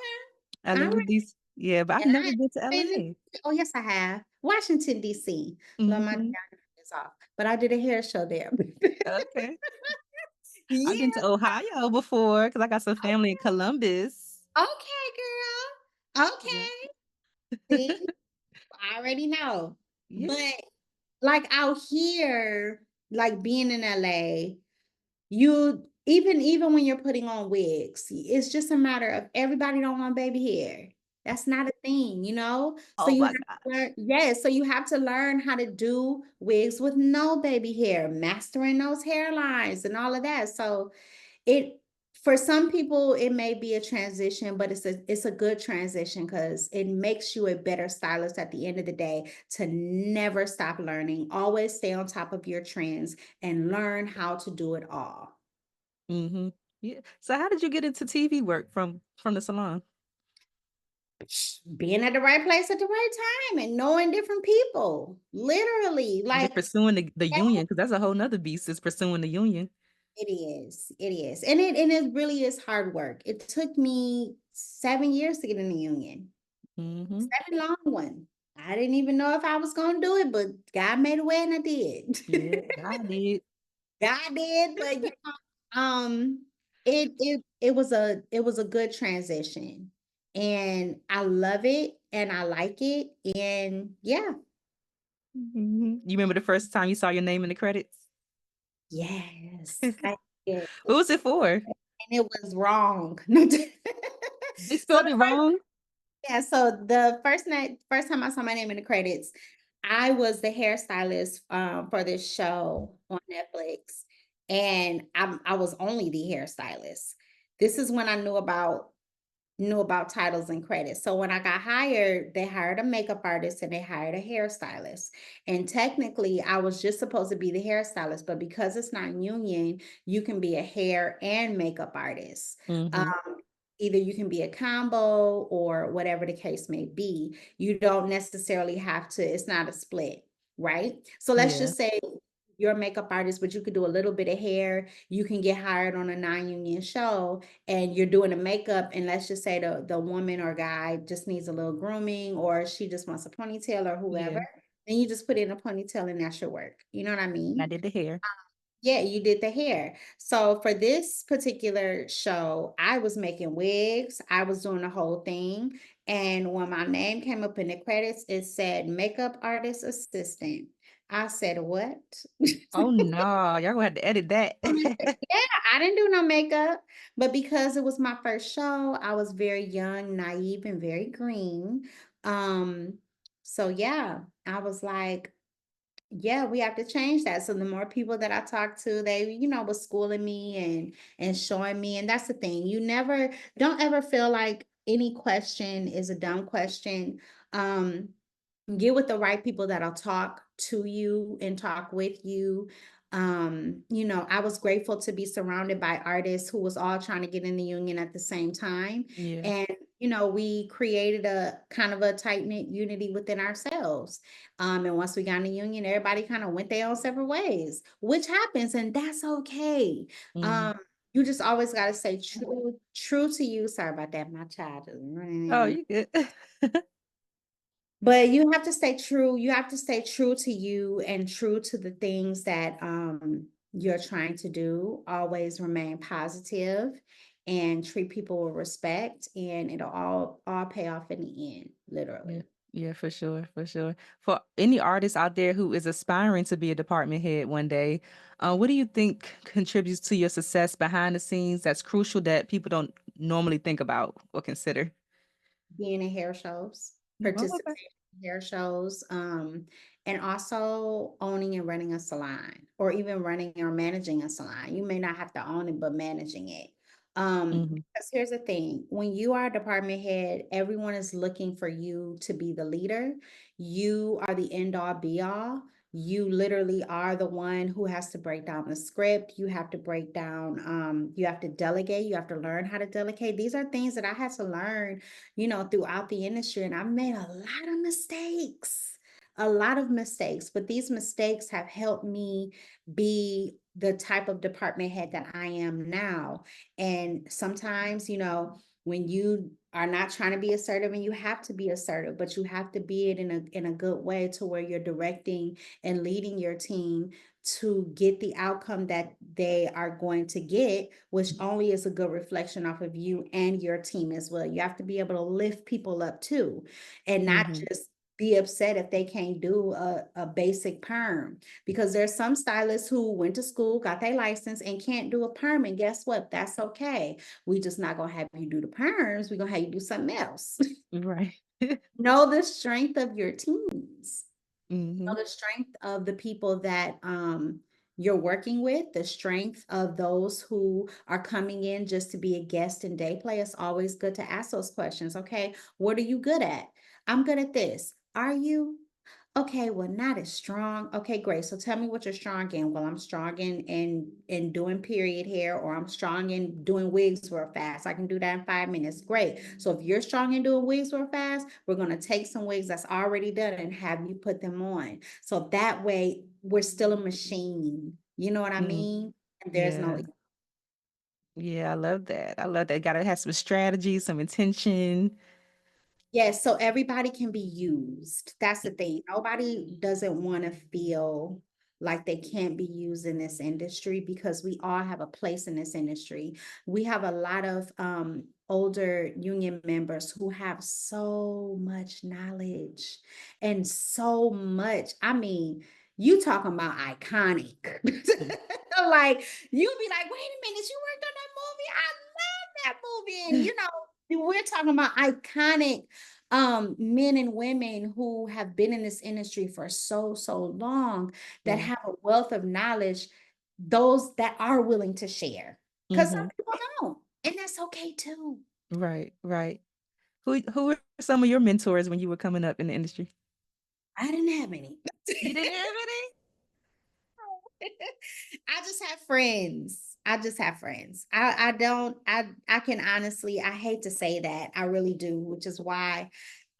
I All live in right. DC. Yeah, but I've And I never ain't been to been LA. oh yes, I have. Washington, DC. Love my Hmm. is off. but I did a hair show there. Okay. I've been Yeah. to Ohio before because I got some family in Columbus. Okay, girl. Yeah. Okay. See, I already know. Yeah. But like out here, like being in LA, you even when you're putting on wigs, it's just a matter of everybody don't want baby hair. That's not a thing, you know? So Oh you have my to gosh. learn, yes, so you have to learn how to do wigs with no baby hair, mastering those hairlines and all of that. So it for some people it may be a transition, but it's a good transition because it makes you a better stylist at the end of the day, to never stop learning, always stay on top of your trends and learn how to do it all. Mm-hmm. Yeah. So how did you get into TV work from the salon? Being at the right place at the right time and knowing different people, literally, Just like pursuing the union, because that's a whole nother beast is pursuing the union. it is, and it really is hard work. It took me 7 years to get in the union. Mm-hmm. 7 long one. I didn't even know if I was gonna do it, but God made a way and I did. Yeah, God did. God did, but it was a good transition, and I love it and I like it, and yeah, Mhm. You remember the first time you saw your name in the credits? yes, I did, What was it for? and it was wrong. They So spelled it wrong? yeah, so the first time I saw my name in the credits, I was the hairstylist for this show on Netflix, and I was only the hairstylist. This is when I knew about titles and credits. So when I got hired, they hired a makeup artist and they hired a hairstylist. And technically, I was just supposed to be the hairstylist, but because it's not union, you can be a hair and makeup artist. Mm-hmm. Um, Either you can be a combo or whatever the case may be. You don't necessarily have to, it's not a split, right? So let's Yeah. just say you're a makeup artist, but you could do a little bit of hair. You can get hired on a non-union show and you're doing the makeup, and let's just say the woman or guy just needs a little grooming, or she just wants a ponytail or whoever, Yeah. then you just put in a ponytail and that's your work. You know what I And I mean? did the hair. Yeah, you did the hair. So for this particular show, I was making wigs, I was doing the whole thing. And when my name came up in the credits, it said makeup artist assistant. I said, what? Oh no, y'all gonna have to edit that. Yeah, I didn't do no makeup, but because it was my first show, I was very young, naive, and very green. Um, so yeah, I was like, yeah, we have to change that. So the more people that I talked to, they, was schooling me and showing me. And that's the thing. You never don't ever feel like any question is a dumb question. Um, get with the right people that'll talk to you and talk with you. I was grateful to be surrounded by artists who was all trying to get in the union at the same time. Yeah. And we created a kind of a tight-knit unity within ourselves. And once we got in the union, everybody kind of went their own separate ways, which happens, and that's okay. Mm-hmm. Um, you just always got to stay true to you. Sorry about that, my child. Oh, you good. But you have to stay true. You have to stay true to you and true to the things that you're trying to do. Always remain positive and treat people with respect, and it'll all pay off in the end, Yeah. literally. Yeah, for sure, for sure. For any artist out there who is aspiring to be a department head one day, what do you think contributes to your success behind the scenes that's crucial that people don't normally think about or consider? Being in hair shows, Oh, okay. participating in hair shows, and also owning and running a salon, or even running or managing a salon. You may not have to own it, but managing it. Mm-hmm. Because here's the thing, when you are a department head, everyone is looking for you to be the leader. You are the end all be all. You literally are the one who has to break down the script. You have to break down, you have to delegate, you have to learn how to delegate. These are things that I had to learn throughout the industry. And I've made a lot of mistakes, but these mistakes have helped me be the type of department head that I am now. And sometimes, when you are not trying to be assertive, and you have to be assertive, but you have to be it in a good way to where you're directing and leading your team to get the outcome that they are going to get, which only is a good reflection off of you and your team as well. You have to be able to lift people up too, and not Mm-hmm. just be upset if they can't do a basic perm, because there's some stylists who went to school, got their license, and can't do a perm. And guess what? That's okay. We just not gonna have you do the perms. We're gonna have you do something else. Right. Know the strength of your teams. Mm-hmm. Know the strength of the people that you're working with, the strength of those who are coming in just to be a guest and day play. It's always good to ask those questions. Okay, what are you good at? I'm good at this. Are you? Okay, well, not as strong. Okay, great. So tell me what you're strong in. Well, I'm strong in doing period hair, or I'm strong in doing wigs real fast. I can do that in 5 minutes. Great. So if you're strong in doing wigs real fast, we're gonna take some wigs that's already done and have you put them on. So that way we're still a machine. You know what I Mm. mean? And there's no. Yeah. Yeah, I love that. I love that. Gotta have some strategy, some intention. Yes, so everybody can be used. That's the thing. Nobody doesn't want to feel like they can't be used in this industry, because we all have a place in this industry. We have a lot of older union members who have so much knowledge and so much. I mean, you talking about iconic. Mm. Like, you'll be like, wait a minute, you worked on that movie? I love that movie. And we're talking about iconic men and women who have been in this industry for so long, that Yeah. have a wealth of knowledge, those that are willing to share, because some Mm-hmm. people don't, and that's okay too. Right, right. Who were some of your mentors when you were coming up in the industry? I didn't have any. You didn't have any? I just have friends. I just have friends. I don't I can honestly, I hate to say that. I really do, which is why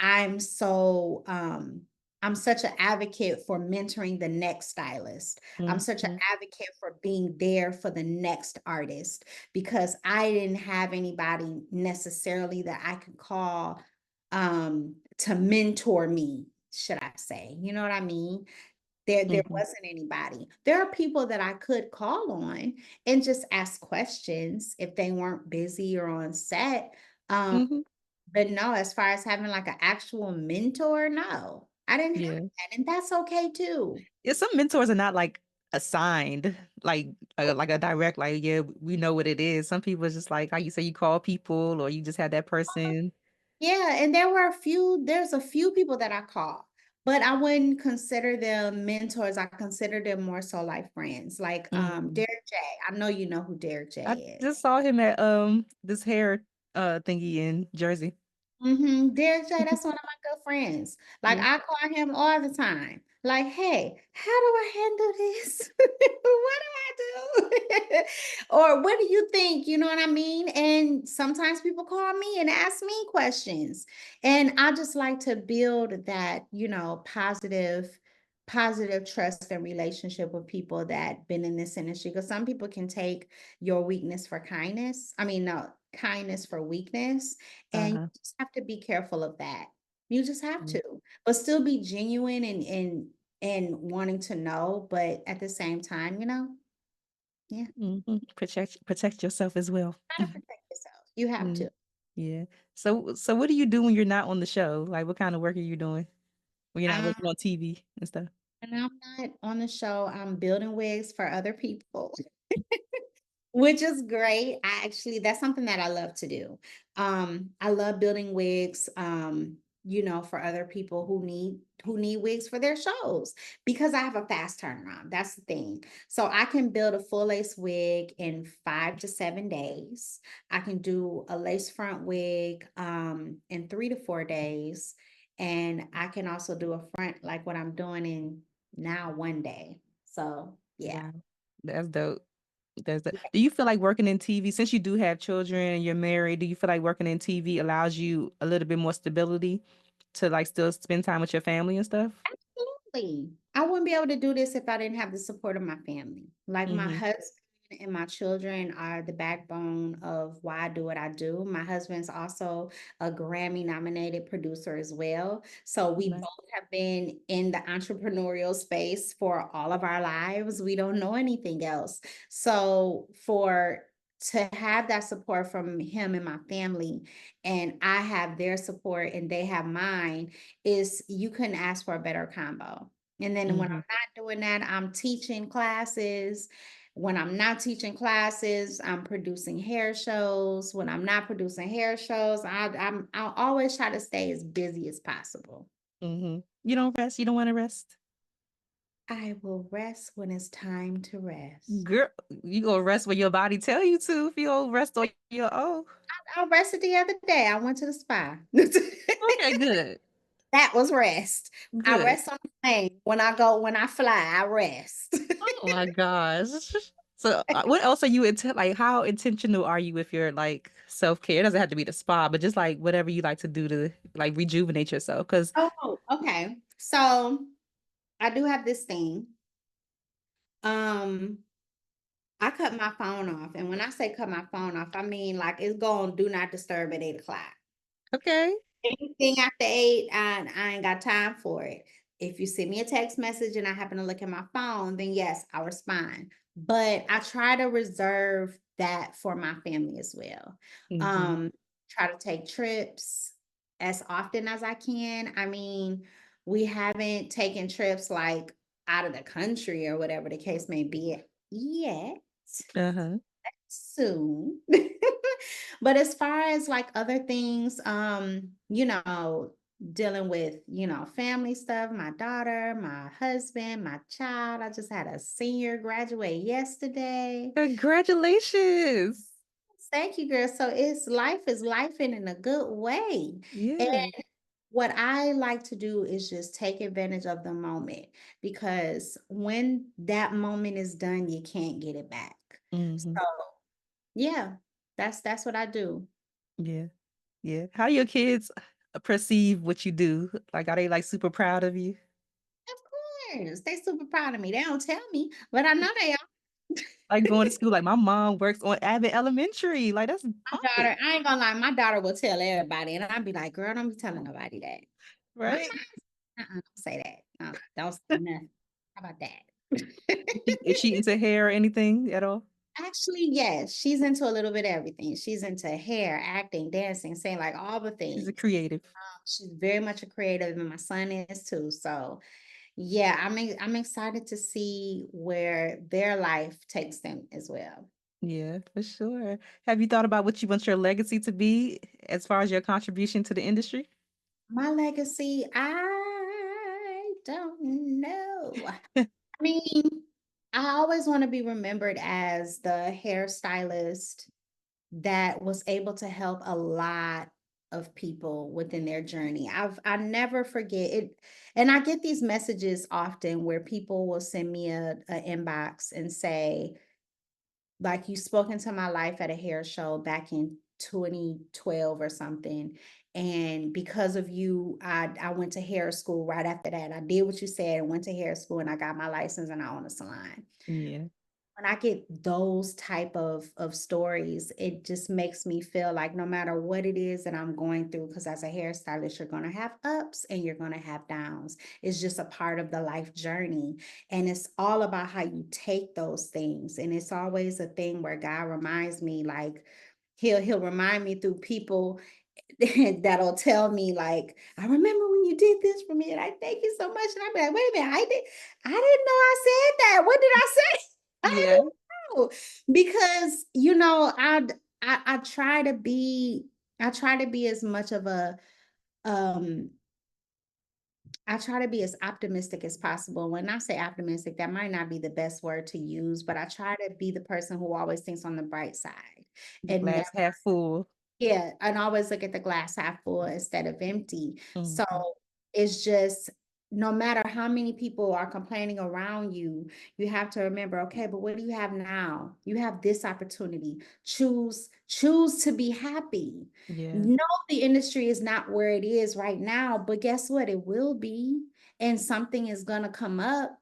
I'm so I'm such an advocate for mentoring the next stylist. I'm such an Mm-hmm. advocate for being there for the next artist, because I didn't have anybody necessarily that I could call to mentor me, should I say. You know what I mean? There Mm-hmm. wasn't anybody. There are people that I could call on and just ask questions if they weren't busy or on set. Um, Mm-hmm. but no, as far as having like an actual mentor, no, I didn't have Yeah. that, and that's okay too. Yeah, some mentors are not like assigned, like a direct, like, yeah, we know what it is. Some people is just like how you say, you call people or you just have that person. Yeah, and there's a few people that I call, but I wouldn't consider them mentors. I consider them more so like friends, like Mm. Derek J. I know you know who Derek I J is. just saw him at this hair thingy in Jersey. Derek J, that's one of my good friends. Like, Yeah. I call him all the time. Like, hey, how do I handle this? What do I do? Or what do you think? You know what I mean? And sometimes people call me and ask me questions. And I just like to build that, positive trust and relationship with people that been in this industry. Because some people can take your weakness for kindness. I mean, no, kindness for weakness. And you Uh-huh. just have to be careful of that. You just have Mm. to, but still be genuine and wanting to know, but at the same time, yeah, Mhm. Protect yourself as well. gotta protect yourself. You have Mm. to. Yeah. So what do you do when you're not on the show? Like, what kind of work are you doing when you're not Um, working on TV and stuff? and I'm not on the show. I'm building wigs for other people. Which is great. That's something that I love to do. I love building wigs, for other people who need wigs for their shows, because I have a fast turnaround. That's the thing. So I can build a full lace wig in 5 to 7 days. I can do a lace front wig in 3 to 4 days. And I can also do a front like what I'm doing in now one day. So yeah. Wow. That's dope. Do you feel like working in TV, since you do have children and you're married, do you feel like working in TV allows you a little bit more stability to like still spend time with your family and stuff? Absolutely. I wouldn't be able to do this if I didn't have the support of my family. Like my Mm-hmm. husband and my children are the backbone of why I do what I do. My husband's also a Grammy-nominated producer as well. So we Nice. both have been in the entrepreneurial space for all of our lives. We don't know anything else. So to have that support from him and my family, and I have their support and they have mine, is you couldn't ask for a better combo. And then when I'm Hmm. not doing that, I'm teaching classes. When I'm not teaching classes, I'm producing hair shows. When I'm not producing hair shows, I'll always try to stay as busy as possible. Hmm. You don't rest. You don't want to rest. I will rest when it's time to rest. Girl, you gonna rest when your body tell you to. If you don't rest on your own. I rested the other day. I went to the spa. Okay, good. That was rest. I Good. rest on the plane. When I fly, I rest. Oh my gosh. So, what else are you like? How intentional are you with your like self care? It doesn't have to be the spa, but just like whatever you like to do to like rejuvenate yourself. Because Oh, okay. So I do have this thing. Um, I cut my phone off. And when I say cut my phone off, I mean like it's going do not disturb at 8 o'clock. okay, Anything after 8, I ain't got time for it. If you send me a text message and I happen to look at my phone, then yes, I'll respond. But I try to reserve that for my family as well. hmm, Um, Try to take trips as often as I can. I mean, we haven't taken trips like out of the country or whatever the case may be yet. uh-huh, Soon. But as far as like other things, dealing with, family stuff, my daughter, my husband, my child. I just had a senior graduate yesterday. congratulations. Thank you, girl. So life is life in a good way. And Yeah. what I like to do is just take advantage of the moment, because when that moment is done, you can't get it back. Hmm. So yeah, that's what I do. Yeah. Yeah. How do your kids perceive what you do? Like, are they like super proud of you? Of course, they super proud of me. They don't tell me, but I know they are. Like going to school, like my mom works on Abbott Elementary. Like that's My fine, daughter, I ain't gonna lie, my daughter will tell everybody, and I'll be like, "Girl, don't be telling nobody that." I'm right? not. Don't say that. No, don't say nothing. How about that? Is she into hair or anything at all? Actually, yes, she's into a little bit of everything. She's into hair, acting, dancing, saying like all the She's a things. creative. She's very much a creative, and my son is too. So yeah, I'm excited to see where their life takes them as well. Yeah, for sure. Have you thought about what you want your legacy to be as far as your contribution to the industry? My legacy, I don't know. I mean, I always want to be remembered as the hairstylist that was able to help a lot of people within their journey. I never forget it. And I get these messages often where people will send me a inbox and say, like, you spoke into my life at a hair show back in 2012 or something. And because of you, I went to hair school right after that. I did what you said and went to hair school, and I got my license and I own a salon. Yeah. When I get those type of stories, it just makes me feel like no matter what it is that I'm going through, because as a hairstylist, you're going to have ups and you're going to have downs. It's just a part of the life journey. And it's all about how you take those things. And it's always a thing where God reminds me, like, he'll remind me through people that'll tell me like, I remember when you did this for me and I thank you so much. And I'll be like, wait a minute, I didn't know I said that. What did I say? I Yeah. didn't know. Because I try to be, as much of a um I try to be as optimistic as possible. When I say optimistic, that might not be the best word to use, but I try to be the person who always thinks on the bright side The and glass half full. yeah, and always look at the glass half full instead of empty. So Mhm. it's just no matter how many people are complaining around you, you have to remember, okay, but what do you have now? You have this opportunity. Choose to be happy. Yeah. No, the industry is not where it is right now, but guess what? It will be, and something is gonna come up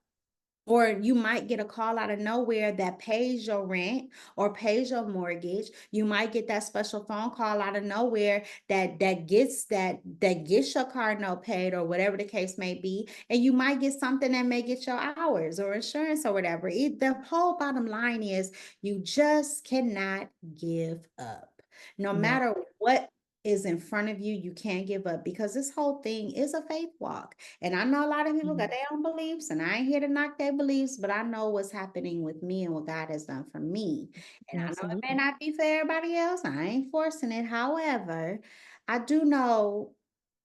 Or you might get a call out of nowhere that pays your rent or pays your mortgage. You might get that special phone call out of nowhere that gets your car note paid or whatever the case may be. And you might get something that may get your hours or insurance or whatever. The whole bottom line is you just cannot give up. No Yeah. matter what is in front of you, you can't give up because this whole thing is a faith walk. And I know a lot of people got Mhm. their own beliefs, and I ain't here to knock their beliefs, but I know what's happening with me and what God has done for me. And I know it may Absolutely. not be for everybody else. I ain't forcing it. However, I do know,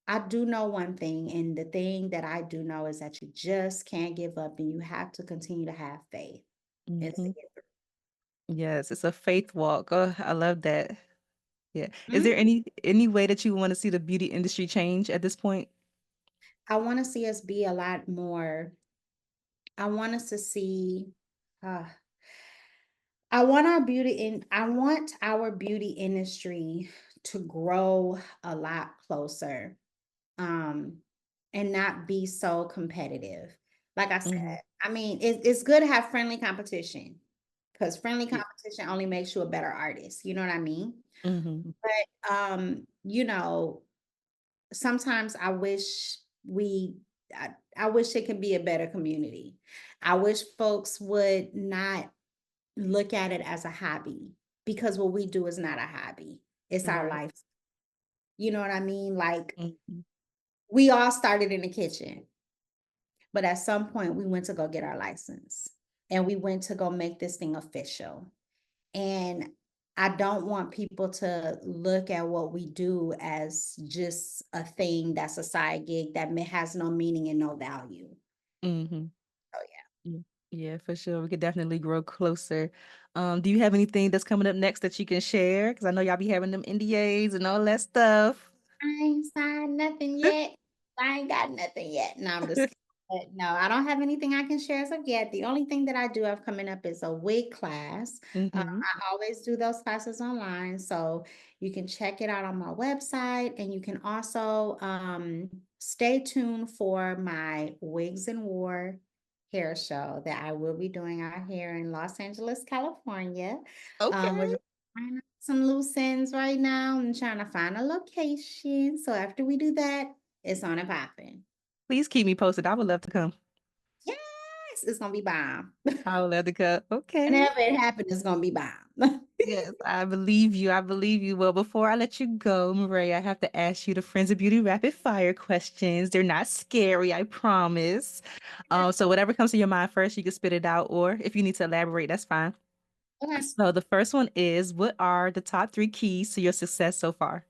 I do know one thing, and the thing that I do know is that you just can't give up and you have to continue to have faith. And to Hmm. get Yes, it's a faith walk. Oh, I love that. Yeah. Is through. there any way that you want to see the beauty industry change at this point? I want to see us be a lot more. I want us to see. Uh, I want our beauty industry to grow a lot closer, um, and not be so competitive. Like I said, Hmm. I mean, it's good to have friendly competition because friendly Yeah. competition only makes you a better artist. You know what I mean? Hmm. But you know, sometimes I wish it could be a better community. I wish folks would not look at it as a hobby because what we do is not a hobby. It's our Right. life. You know what I mean? Like Hmm. we all started in the kitchen, but at some point we went to go get our license and we went to go make this thing official. And I don't want people to look at what we do as just a thing that's a side gig that has no meaning and no value. Hmm. Oh yeah. Yeah, for sure. We could definitely grow closer. Do you have anything that's coming up next that you can share? Because I know y'all be having them NDAs and all that stuff. I ain't signed nothing yet. I ain't got nothing yet. No, I'm just kidding. But no, I don't have anything I can share as of yet. The only thing that I do have coming up is a wig class. Hmm. I always do those classes online, so you can check it out on my website, and you can also stay tuned for my Wigs and War hair show that I will be doing out here in Los Angeles, California. We're Okay. just trying some loose ends right now. I'm trying to find a location. So after we do that, it's on and popping. Please keep me posted. I would love to come. Yes, it's gonna be bomb. I would love to come. Okay. Whenever it happens, it's gonna be bomb. Yes, I believe you. I believe you. Well, before I let you go, Maria, I have to ask you the Friends of Beauty rapid fire questions. They're not scary, I promise. So whatever comes to your mind first, you can spit it out, or if you need to elaborate, that's fine. Okay. So the first one is, what are the top three keys to your success so far?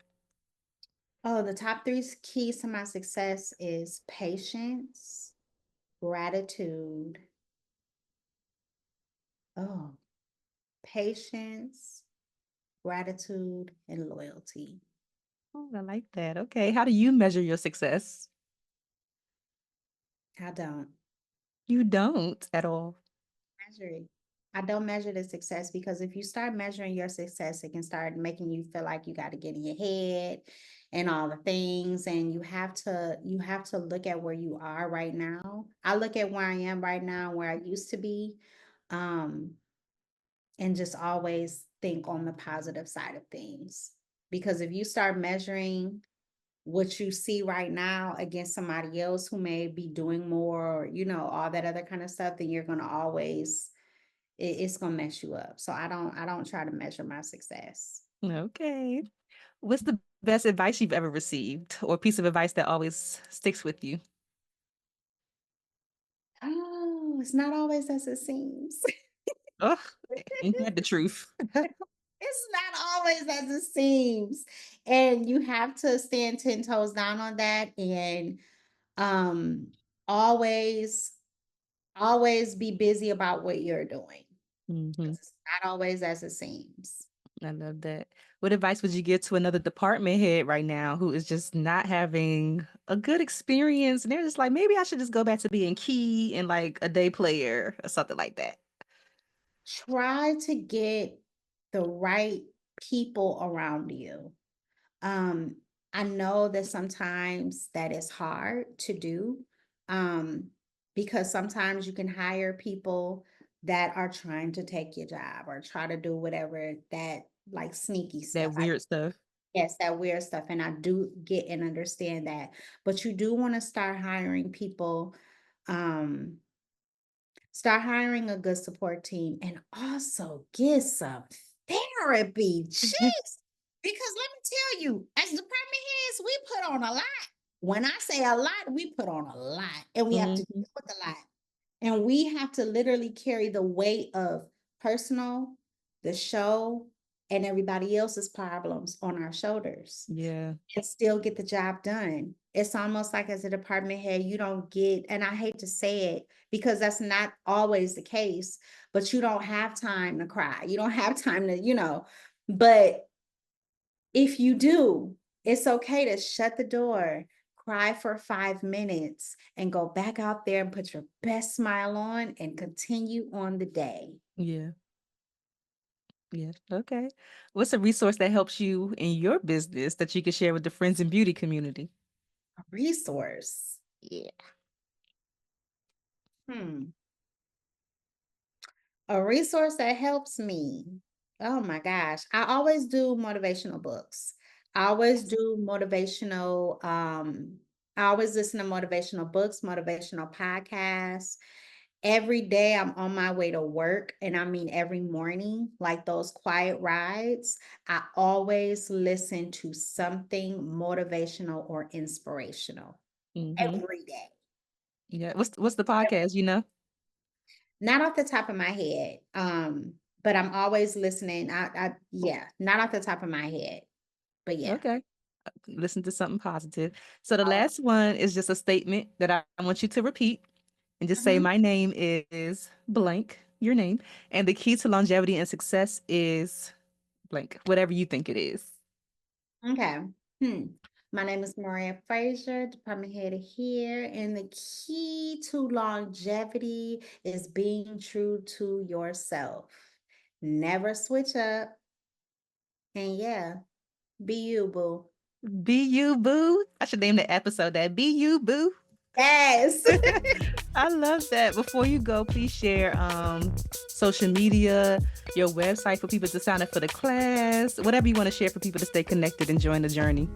Oh, the top three keys to my success is patience, gratitude. Oh, patience, gratitude, and loyalty. Oh, I like that. Okay. How do you measure your success? I don't. You don't at all. Measure it. I don't measure the success because if you start measuring your success, it can start making you feel like you got to get in your head and all the things. And you have to look at where you are right now. I look at where I am right now, where I used to be, um, and just always think on the positive side of things. Because if you start measuring what you see right now against somebody else who may be doing more, or, all that other kind of stuff, then you're gonna always it's gonna mess you up. So I don't try to measure my success. Okay. What's the best advice you've ever received or piece of advice that always sticks with you? Oh, it's not always as it seems. Oh, ain't that the truth? It's not always as it seems. And you have to stand 10 toes down on that and um always always be busy about what you're doing. Hmm. It's not always as it seems. I love that. What advice would you give to another department head right now who is just not having a good experience? And they're just like, maybe I should just go back to being key and like a day player or something like that. Try to get the right people around you. Um, I know that sometimes that is hard to do, um, because sometimes you can hire people that are trying to take your job or try to do whatever, that like sneaky That stuff. weird stuff. Yes, that weird stuff. And I do get and understand that. But you do want to start hiring people, um, start hiring a good support team, and also get some therapy. Jeez. Because let me tell you, as department heads, we put on a lot. When I say a lot, we put on a lot, and we have to Mm-hmm. deal with a lot. And we have to literally carry the weight of personal, the show, and everybody else's problems on our shoulders Yeah. and still get the job done. It's almost like as a department head, you don't get, and I hate to say it because that's not always the case, but you don't have time to cry. You don't have time to, but if you do, it's okay to shut the door, cry for 5 minutes, and go back out there and put your best smile on and continue on the day. Yeah. Yeah. Okay. What's a resource that helps you in your business that you can share with the friends and beauty community? A resource. Yeah. Hmm. A resource that helps me. Oh my gosh. I always do motivational books. I always do I always listen to motivational books, motivational podcasts. Every day I'm on my way to work, and I mean every morning, like those quiet rides, I always listen to something motivational or inspirational Mm-hmm. every day. Yeah. What's the podcast, you know? Not off the top of my head. But I'm always listening. Yeah, not off the top of my head. But yeah. Okay. Listen to something positive. So the last one is just a statement that I want you to repeat and just say, Mhm. my name is blank, your name, and the key to longevity and success is blank, whatever you think it is. Okay. Hmm. My name is Moira Frazier, department head here, and the key to longevity is being true to yourself. Never switch up. And yeah, be you, boo. Be you, boo. I should name the episode that. Be you, boo. Yes. I love that. Before you go, please share social media, your website for people to sign up for the class, whatever you want to share for people to stay connected and join the journey.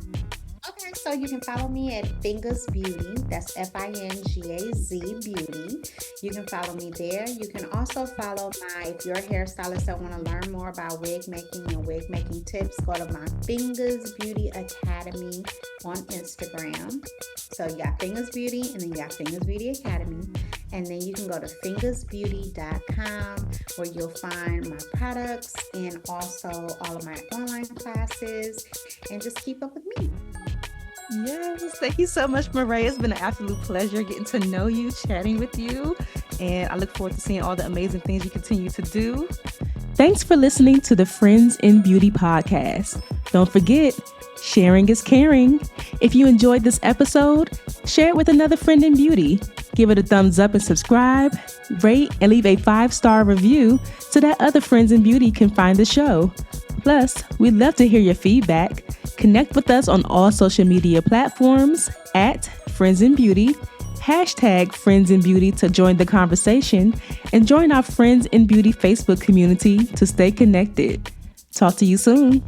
Okay, so you can follow me at Fingers Beauty. That's Fingaz Beauty. You can follow me there. You can also follow if you're a hairstylist that want to learn more about wig making and wig making tips, go to my Fingers Beauty Academy on Instagram. So you got Fingers Beauty and then you got Fingers Beauty Academy. And then you can go to fingersbeauty.com where you'll find my products and also all of my online classes, and just keep up with me. Yes, thank you so much, Moira. It's been an absolute pleasure getting to know you, chatting with you, and I look forward to seeing all the amazing things you continue to do. Thanks for listening to the Friends in Beauty podcast. Don't forget, sharing is caring. If you enjoyed this episode, share it with another friend in beauty. Give it a thumbs up and subscribe, rate, and leave a 5-star review so that other friends in beauty can find the show. Plus, we'd love to hear your feedback. Connect with us on all social media platforms at Friends in Beauty, hashtag Friends in Beauty to join the conversation, and join our Friends in Beauty Facebook community to stay connected. Talk to you soon.